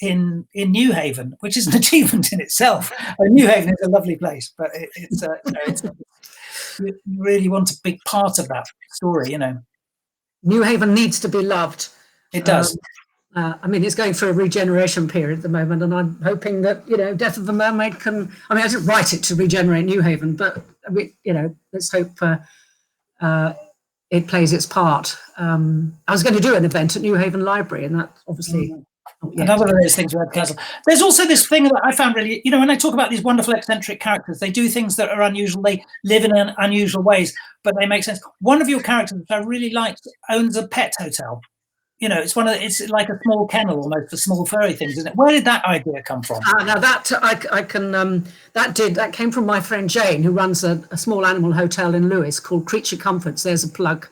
New Haven, which is an achievement in itself. New Haven is a lovely place, but you really want to be part of that story. New Haven needs to be loved. It does. I mean, it's going through a regeneration period at the moment, and I'm hoping that Death of the Mermaid can. I mean, I didn't write it to regenerate New Haven, but let's hope it plays its part. I was going to do an event at New Haven Library, and that obviously. Another of those things we had cancelled. There's also this thing that I found really, when I talk about these wonderful eccentric characters, they do things that are unusual. They live in unusual ways, but they make sense. One of your characters, which I really liked, owns a pet hotel. It's it's like a small kennel almost for small furry things, isn't it? Where did that idea come from? Now that that came from my friend Jane, who runs a small animal hotel in Lewes called Creature Comforts. There's a plug.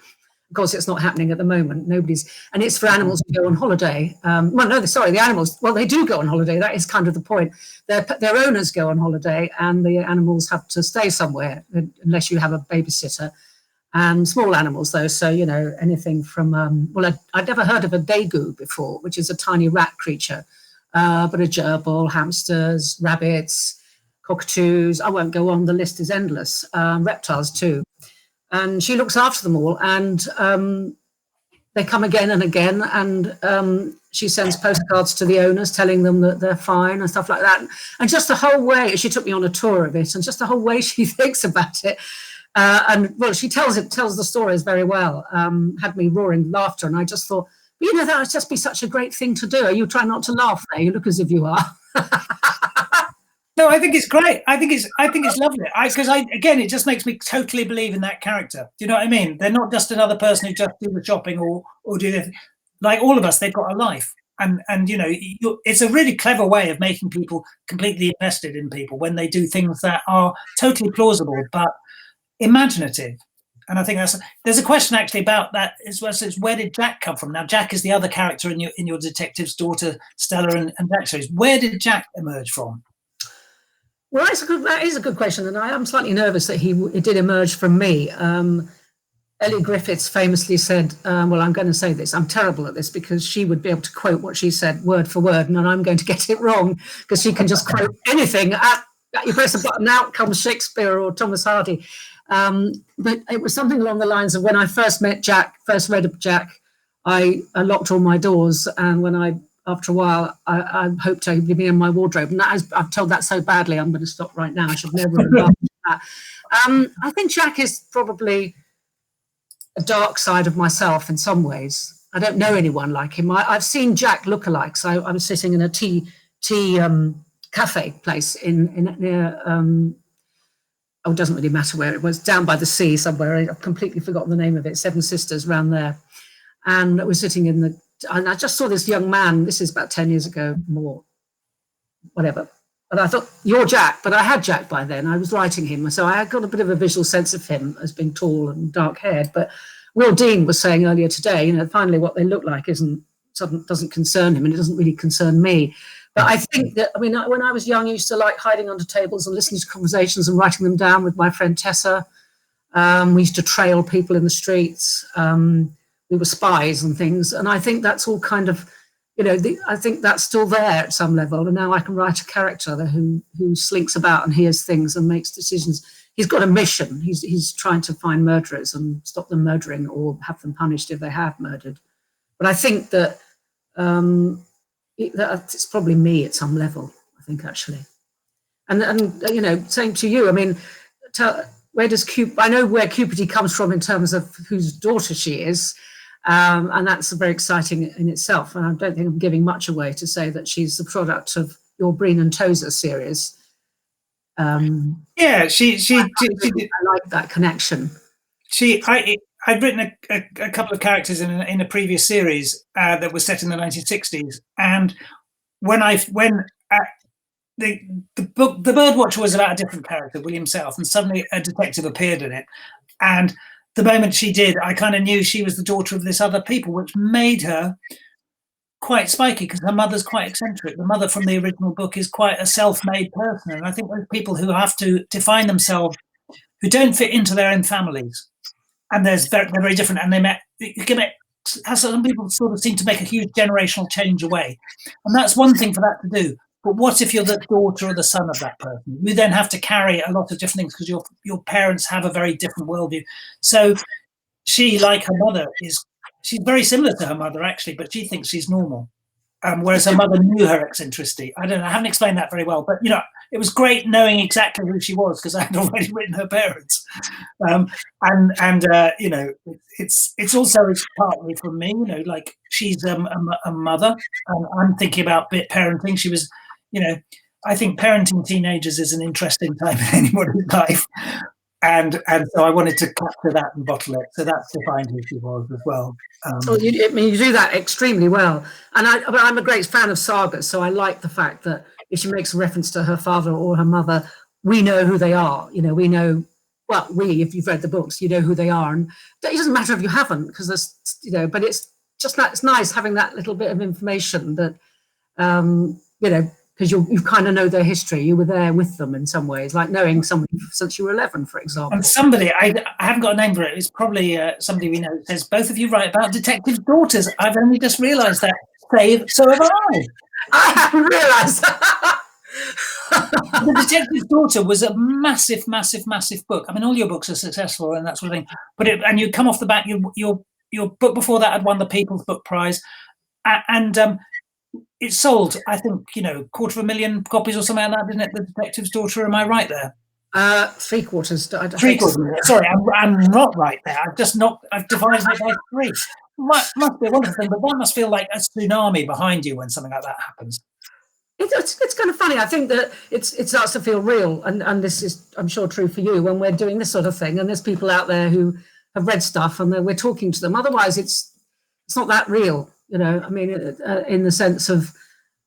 Of course, it's not happening at the moment. And it's for animals who go on holiday. The animals. Well, they do go on holiday. That is kind of the point. Their owners go on holiday, and the animals have to stay somewhere unless you have a babysitter. And small animals, though, so anything from I'd never heard of a daegu before, which is a tiny rat creature, but a gerbil, hamsters, rabbits, cockatoos. I won't go on. The list is endless. Reptiles too. And she looks after them all, and they come again and again, and she sends postcards to the owners telling them that they're fine and stuff like that. And just the whole way, she took me on a tour of it, and just the whole way she thinks about it. She tells the stories very well, had me roaring laughter, and I just thought, that would just be such a great thing to do. You try not to laugh there, you look as if you are. No, I think it's great. I think it's lovely. Because again, it just makes me totally believe in that character. Do you know what I mean? They're not just another person who just do the shopping or do this. Like all of us, they've got a life, and it's a really clever way of making people completely invested in people when they do things that are totally plausible but imaginative. And I think there's a question actually about that as well. So it's, where did Jack come from? Now, Jack is the other character in your detective's daughter Stella and Jack series. Where did Jack emerge from? Well, that is a good question, and I am slightly nervous that it did emerge from me. Ellie Griffiths famously said, well, I'm going to say this, I'm terrible at this, because she would be able to quote what she said word for word, and I'm going to get it wrong, because she can just quote anything. You press a button, out comes Shakespeare or Thomas Hardy. But it was something along the lines of, when I first read of Jack, I locked all my doors, and after a while, I hoped I would be in my wardrobe. And I've told that so badly, I'm going to stop right now. I should never have done that. I think Jack is probably a dark side of myself in some ways. I don't know anyone like him. I've seen Jack lookalikes. I was sitting in a tea cafe place near. It doesn't really matter where it was, down by the sea somewhere. I've completely forgotten the name of it. Seven Sisters round there, and I was sitting and I just saw this young man. This is about 10 years ago, more, whatever. And I thought, you're Jack, but I had Jack by then. I was writing him, so I had got a bit of a visual sense of him as being tall and dark-haired. But Will Dean was saying earlier today, finally what they look like doesn't concern him, and it doesn't really concern me. But I think that, when I was young, I used to like hiding under tables and listening to conversations and writing them down with my friend Tessa. We used to trail people in the streets. We were spies and things. And I think that's all kind of, I think that's still there at some level. And now I can write a character who slinks about and hears things and makes decisions. He's got a mission. He's trying to find murderers and stop them murdering or have them punished if they have murdered. But I think that it's probably me at some level, I think, actually. And you know, same to you. I mean, where does I know where Cupidity comes from in terms of whose daughter she is, and that's very exciting in itself. And I don't think I'm giving much away to say that she's the product of your Breen and Tozer series. Yeah, she did. I like that connection. I'd written a couple of characters in a previous series that was set in the 1960s, and when the book, The Birdwatcher, was about a different character, William South, and suddenly a detective appeared in it. And the moment she did, I kind of knew she was the daughter of this other people, which made her quite spiky because her mother's quite eccentric. The mother from the original book is quite a self-made person. And I think those people who have to define themselves, who don't fit into their own families, and they're very different, and some people sort of seem to make a huge generational change away. And that's one thing for that to do. But what if you're the daughter or the son of that person? You then have to carry a lot of different things because your parents have a very different worldview. So she, like her mother, she's very similar to her mother, actually, but she thinks she's normal. Whereas her mother knew her eccentricity. I don't know, I haven't explained that very well, but you know, it was great knowing exactly who she was because I had already written her parents. You know, it's also partly from me, you know, like she's a mother, and I'm thinking about parenting. She was, you know, I think parenting teenagers is an interesting time in anybody's life. And so I wanted to capture that and bottle it. So that's defined who she was as well. You do that extremely well. And I'm a great fan of sagas, so I like the fact that if she makes a reference to her father or her mother, we know who they are. You know, we know, well, if you've read the books, you know who they are. And it doesn't matter if you haven't, because there's, you know, but it's just that it's nice having that little bit of information that, you know, because you kind of know their history. You were there with them in some ways, like knowing somebody since you were 11, for example. And somebody, I haven't got a name for it, it's probably somebody we know, says, both of you write about detectives' daughters. I've only just realised that. So have I. I haven't realised that. The Detective's Daughter was a massive, massive, massive book. I mean, all your books are successful and that sort of thing. But and you come off the back, your book before that had won the People's Book Prize. And it sold, I think, you know, 250,000 copies or something like that, didn't it? The Detective's Daughter, am I right there? 3/4. 3/4. Sorry, I'm not right there. I've divided it by 3. Must be a wonderful thing, but that must feel like a tsunami behind you when something like that happens. It's kind of funny. I think that it starts to feel real, and this is, I'm sure, true for you when we're doing this sort of thing. And there's people out there who have read stuff, and we're talking to them. Otherwise, it's not that real, you know. I mean, in the sense of,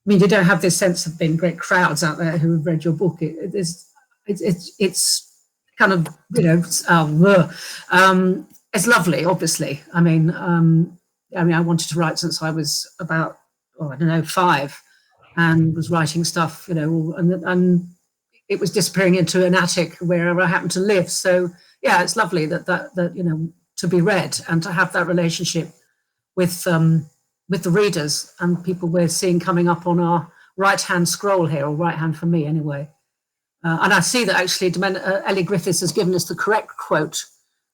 I mean, you don't have this sense of being great crowds out there who have read your book. It's kind of, you know, it's lovely, obviously. I mean, I wanted to write since I was about, 5. And was writing stuff, you know, and it was disappearing into an attic wherever I happened to live. So yeah, it's lovely that you know, to be read and to have that relationship with the readers and people we're seeing coming up on our right-hand scroll here, or right-hand for me anyway. And I see that actually Ellie Griffiths has given us the correct quote,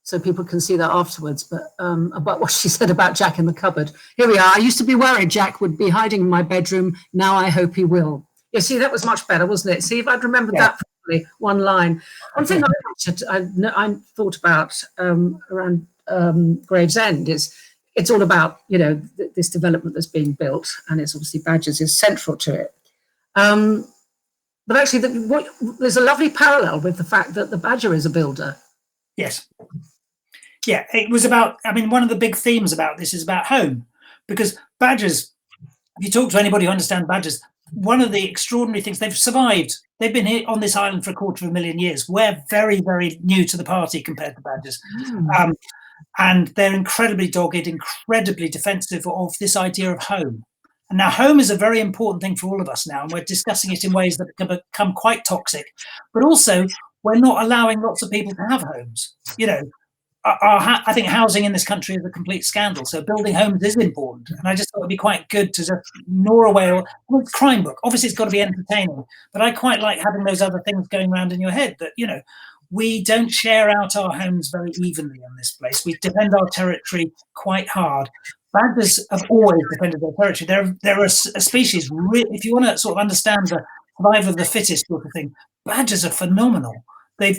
so people can see that afterwards, but about what she said about Jack in the cupboard. Here we are. I used to be worried Jack would be hiding in my bedroom. Now I hope he will. You see, that was much better, wasn't it? See, if I'd remembered that properly, one line. One thing I thought about around Gravesend is it's all about, you know, this development that's being built, and it's obviously Badgers is central to it. But actually, there's a lovely parallel with the fact that the Badger is a builder. Yes. Yeah, it was about, I mean, one of the big themes about this is about home, because badgers, if you talk to anybody who understands badgers, one of the extraordinary things, they've survived. They've been here on this island for 250,000 years. We're very, very new to the party compared to badgers. And they're incredibly dogged, incredibly defensive of this idea of home. And now home is a very important thing for all of us now, and we're discussing it in ways that can become quite toxic. But also, we're not allowing lots of people to have homes. You know, I think housing in this country is a complete scandal. So building homes is important. And I just thought it'd be quite good to just gnaw away. Well, crime book, obviously it's got to be entertaining, but I quite like having those other things going around in your head that, you know, we don't share out our homes very evenly in this place. We defend our territory quite hard. Badgers have always defended their territory. They're a species, if you want to sort of understand the survival of the fittest sort of thing. Badgers are phenomenal. They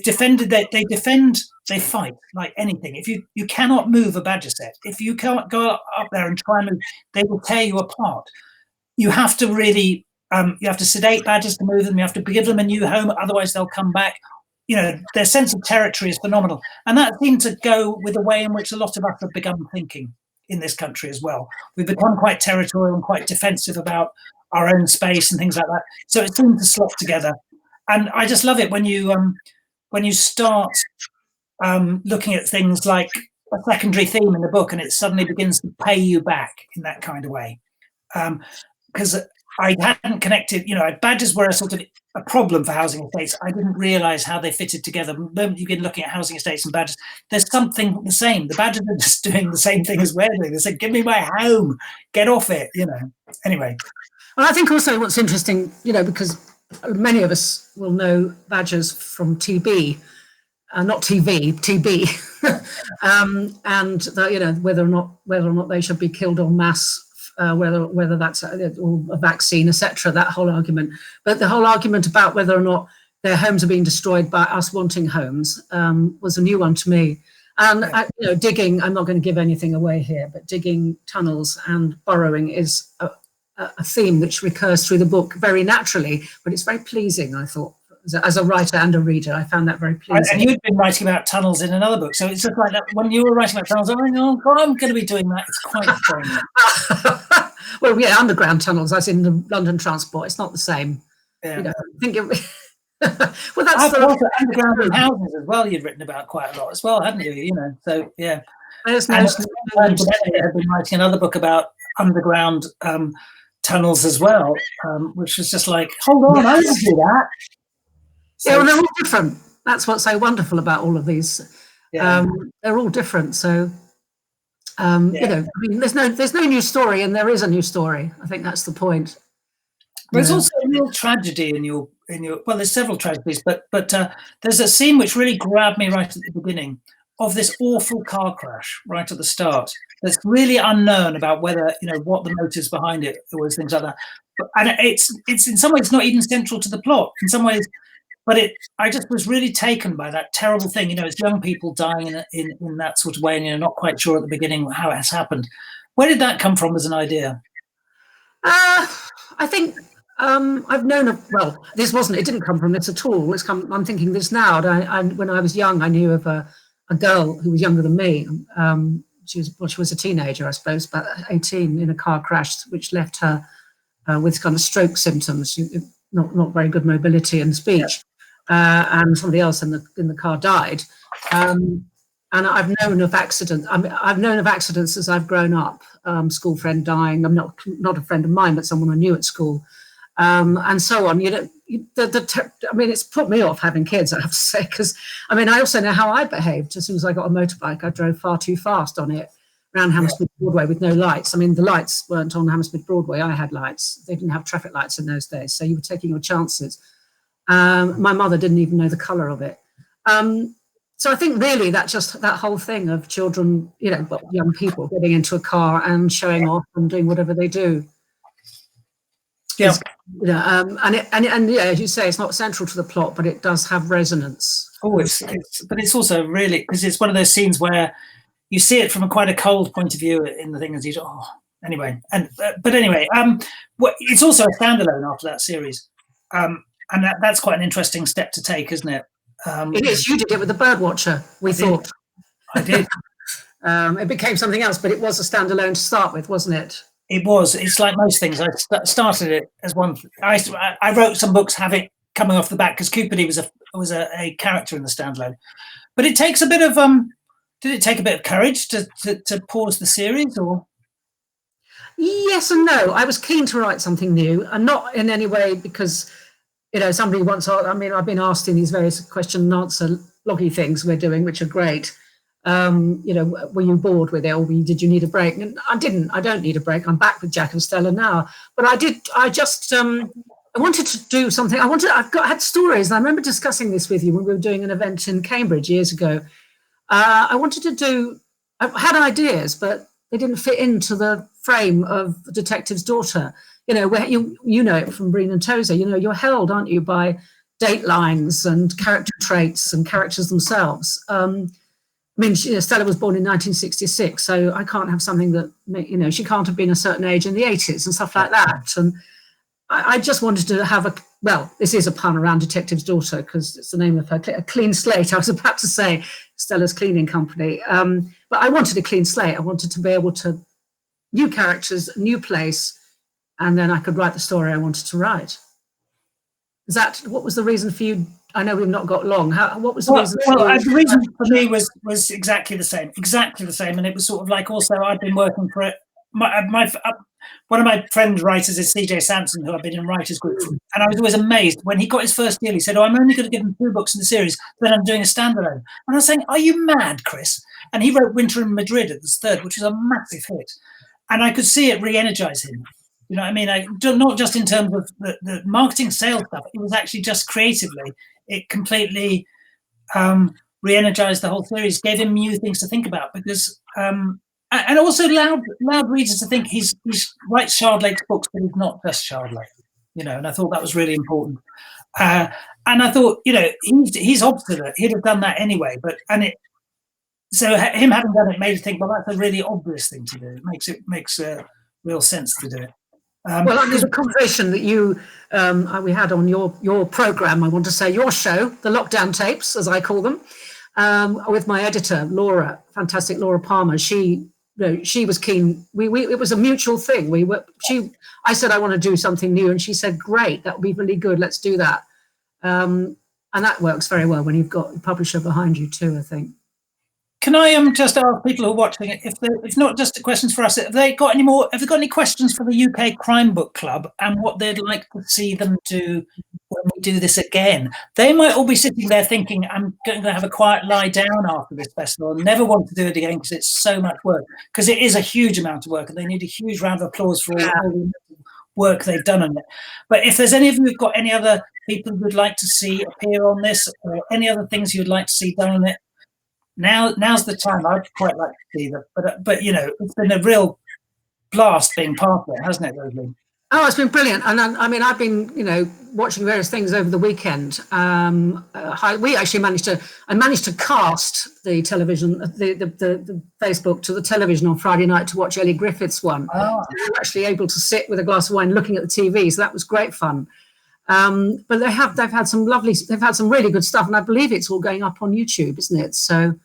fight like anything. If you cannot move a badger set, if you can't go up there and try and move, they will tear you apart. You have to really, you have to sedate badgers to move them. You have to give them a new home, otherwise they'll come back. You know, their sense of territory is phenomenal. And that seemed to go with the way in which a lot of us have begun thinking in this country as well. We've become quite territorial and quite defensive about our own space and things like that. So it seemed to slot together. And I just love it when you start looking at things like a secondary theme in the book and it suddenly begins to pay you back in that kind of way. Because I hadn't connected, you know, badgers were a sort of a problem for housing estates. I didn't realise how they fitted together. The moment you begin looking at housing estates and badgers, there's something the same. The badgers are just doing the same thing as we're doing. They said, give me my home, get off it, you know. Anyway. Well, I think also what's interesting, you know, because many of us will know badgers from TB, not TV, TB, and the, you know, whether or not they should be killed en masse, whether that's a vaccine, etc. That whole argument, but the whole argument about whether or not their homes are being destroyed by us wanting homes was a new one to me. And you know, digging. I'm not going to give anything away here, but digging tunnels and burrowing is a theme which recurs through the book very naturally, but it's very pleasing, I thought. As a writer and a reader, I found that very pleasing. And you'd been writing about tunnels in another book, so it's just like that. When you were writing about tunnels, I'm like, oh God, I'm going to be doing that. It's quite strange. Well, yeah, underground tunnels, as in the London transport. It's not the same. Yeah. You know, I think it. Well, that's also underground houses as well. You'd written about quite a lot as well, hadn't you? You know, so yeah. There's and I've been writing another book about underground tunnels as well, which was just like, hold on, I didn't do that. So, yeah, well, they're all different. That's what's so wonderful about all of these. Yeah. They're all different. So, you know, I mean, there's no new story, and there is a new story. I think that's the point. There's also a real tragedy in your. Well, there's several tragedies, but there's a scene which really grabbed me right at the beginning of this awful car crash right at the start. That's really unknown about whether, you know, what the motives behind it was, things like that. And it's in some ways not even central to the plot. In some ways. But I just was really taken by that terrible thing. You know, it's young people dying in that sort of way, and you're not quite sure at the beginning how it has happened. Where did that come from as an idea? I think I've known of. Well, it didn't come from this at all. I'm thinking this now. When I was young, I knew of a girl who was younger than me. She was a teenager, I suppose, about 18, in a car crash, which left her with kind of stroke symptoms. Not very good mobility and speech. And somebody else in the car died. And I've known of accidents. I've known of accidents as I've grown up. School friend dying. I'm not a friend of mine, but someone I knew at school, and so on. You know, I mean, it's put me off having kids, I have to say, because I mean, I also know how I behaved. As soon as I got a motorbike, I drove far too fast on it around Hammersmith Broadway with no lights. I mean, the lights weren't on Hammersmith Broadway. I had lights. They didn't have traffic lights in those days, so you were taking your chances. My mother didn't even know the colour of it. So I think really that whole thing of children, you know, young people getting into a car and showing off and doing whatever they do. Yeah. You know, and yeah, as you say, it's not central to the plot, but it does have resonance. Oh, but it's also really, because it's one of those scenes where you see it from quite a cold point of view in the thing, as you anyway. But anyway, it's also a standalone after that series, and that's quite an interesting step to take, isn't it? It is. You did it with the Birdwatcher. I did. It became something else, but it was a standalone to start with, wasn't it? It was. It's like most things. I started it as one. I wrote some books having coming off the back because Cupidity was a character in the standalone, but it takes a bit of Did it take a bit of courage to pause the series, or? Yes and no. I was keen to write something new, and not in any way because, you know, somebody once. I mean, I've been asked in these various question and answer loggy things we're doing, which are great. You know, were you bored with it, or did you need a break? And I didn't. I don't need a break. I'm back with Jack and Stella now. But I did. I wanted to do something. I had stories. And I remember discussing this with you when we were doing an event in Cambridge years ago. I had ideas, but they didn't fit into the frame of The Detective's Daughter, where you know it from Breen and Tozer, you're held, aren't you, by date lines and character traits and characters themselves. Stella was born in 1966, so I can't have something that, she can't have been a certain age in the 80s and stuff like that. And I just wanted to have this is a pun around Detective's Daughter because it's the name of her, a clean slate. I was about to say Stella's Cleaning Company. But I wanted a clean slate. I wanted to be able to, new characters, new place, and then I could write the story I wanted to write. What was the reason for you? I know we've not got long. What was the reason for you? The reason for me was exactly the same. And it was sort of like, also I'd been working for it. One of my friend writers is CJ Sampson, who I've been in writers group from, and I was always amazed when he got his first deal. He said, "Oh, I'm only going to give him 2 books in the series, then I'm doing a standalone." And I was saying, "Are you mad, Chris?" And he wrote Winter in Madrid at the third, which is a massive hit, and I could see it re-energize him. You know what I mean? Not just in terms of the marketing sales stuff. It was actually just creatively. It completely re-energized the whole series, gave him new things to think about because. And also allowed readers to think he's writes Shardlake's books, but he's not just Shardlake, and I thought that was really important. And I thought, he's obstinate. He'd have done that anyway. So him having done it made me think, well, that's a really obvious thing to do. It makes real sense to do it. The conversation that we had on your program, I want to say your show, the Lockdown Tapes, as I call them, with my editor, Laura, fantastic Laura Palmer. She was keen. It was a mutual thing. I said I want to do something new, and she said, "Great, that would be really good. Let's do that." And that works very well when you've got a publisher behind you too, I think. Can I just ask people who are watching it, if not just questions for us, have they got any questions for the UK Crime Book Club and what they'd like to see them do when we do this again? They might all be sitting there thinking, I'm going to have a quiet lie down after this festival and never want to do it again because it's so much work, because it is a huge amount of work and they need a huge round of applause for all the work they've done on it. But if there's any of you who've got any other people who'd like to see appear on this or any other things you'd like to see done on it, now's the time. I'd quite like to see that, but it's been a real blast being part of it, hasn't it, Lesley? Oh, it's been brilliant, and I've been watching various things over the weekend. We actually managed to cast the television, the Facebook to the television on Friday night to watch Ellie Griffith's one. Oh. We were actually able to sit with a glass of wine looking at the TV, so that was great fun. But they've had some really good stuff, and I believe it's all going up on YouTube, isn't it? So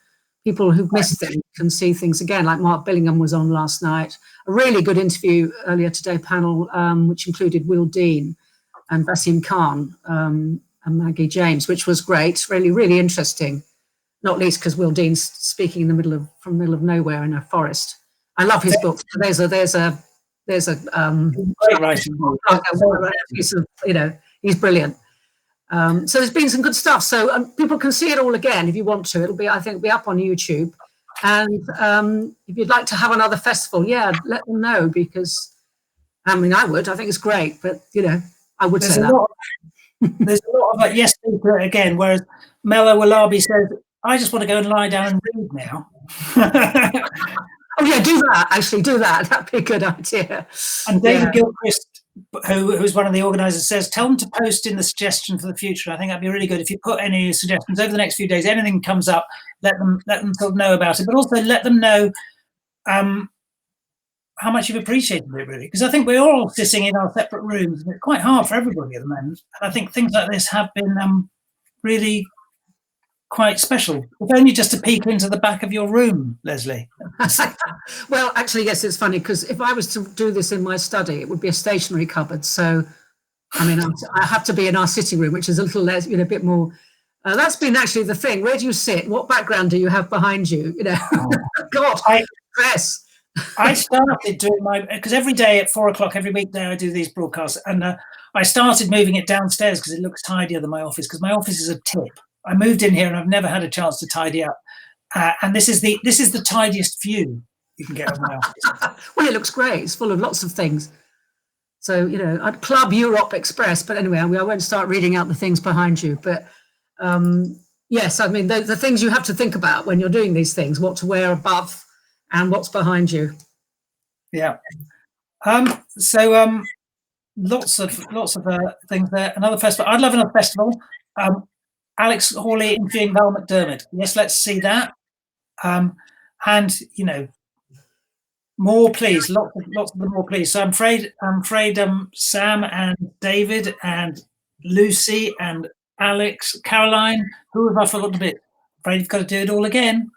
people who've missed things can see things again, like Mark Billingham was on last night. A really good interview earlier today panel, which included Will Dean and Basim Khan and Maggie James, which was great, really, really interesting. Not least because Will Dean's speaking from the middle of nowhere in a forest. I love his book. There's a great writing book. He's brilliant. So there's been some good stuff. So people can see it all again if you want to. It'll be up on YouTube. And if you'd like to have another festival, let them know, because I would. I think it's great, but I would say that. There's a lot of yes to it again. Whereas Melo Walabi says, "I just want to go and lie down and read now." Oh yeah, do that. Actually, do that. That'd be a good idea. And David Gilchrist, who's one of the organisers, says, "Tell them to post in the suggestion for the future." I think that'd be really good if you put any suggestions over the next few days. Anything comes up, let them sort of know about it, but also let them know how much you've appreciated it, really, because I think we're all sitting in our separate rooms, and it's quite hard for everybody at the moment. And I think things like this have been really quite special. If only just to peek into the back of your room, Lesley. Well, actually, yes, it's funny, because if I was to do this in my study, it would be a stationary cupboard. So, I have to be in our sitting room, which is a little less, a bit more. That's been actually the thing. Where do you sit? What background do you have behind you? God, stress. I started doing because every day at 4:00 every weekday I do these broadcasts, and I started moving it downstairs because it looks tidier than my office, because my office is a tip. I moved in here and I've never had a chance to tidy up, and this is the tidiest view you can get of my office. Well, it looks great. It's full of lots of things. So I'd Club Europe Express, but anyway, I won't start reading out the things behind you. But yes, the things you have to think about when you're doing these things: what to wear above and what's behind you. Yeah. Lots of things there. Another festival. I'd love another festival. Alex Hawley interviewing Val McDermid. Yes, let's see that. And more, please. Lots of them more, please. So I'm afraid Sam and David and Lucy and Alex, Caroline, who have I forgotten a bit? Afraid you've got to do it all again.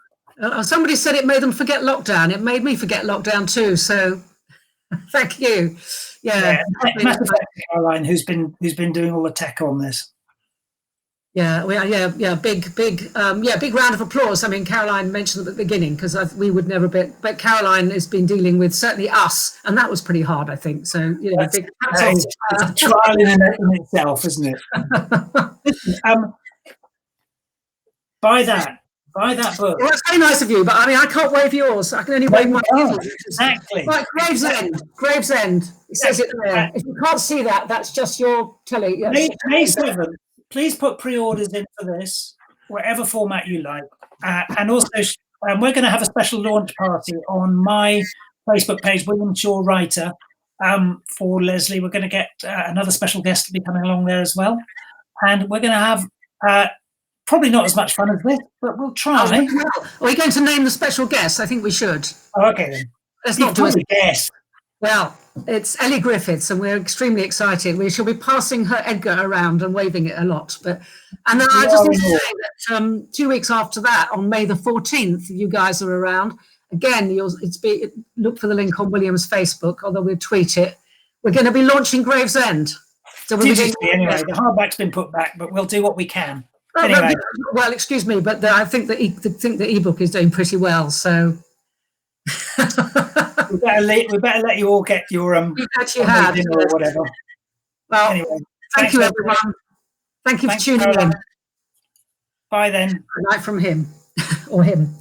Somebody said it made them forget lockdown. It made me forget lockdown too. So thank you. Yeah. Massive thanks to Caroline, who's been doing all the tech on this. Yeah, big round of applause. I mean, Caroline mentioned at the beginning, because we would never be, but Caroline has been dealing with certainly us, and that was pretty hard, I think. So, it's a trial in itself, isn't it? Buy that book. Well, that's very nice of you, but I mean, I can't wave yours. I can only wave my hands. Exactly. Right, Gravesend. It says it there. If you can't see that, that's just your telly. Yes. May 7th. Please put pre-orders in for this, whatever format you like. And also, we're going to have a special launch party on my Facebook page, William Shaw Writer, for Lesley. We're going to get another special guest to be coming along there as well. And we're going to have probably not as much fun as this, but we'll try. Are we going to name the special guest? I think we should. Oh, okay, then. Let's not do a guess. Well, it's Ellie Griffiths, and we're extremely excited. We shall be passing her Edgar around and waving it a lot. And then I just need to say that 2 weeks after that, on May the 14th, you guys are around. Again, look for the link on William's Facebook, although we'll tweet it. We're going to be launching Gravesend. So anyway, the hardback's been put back, but we'll do what we can. Anyway. Well, excuse me, but I think the ebook is doing pretty well. So we better let you all get your dinner or whatever. Well, anyway, thank you, everyone. Thank you for tuning in. Bye then. Good night from him or him.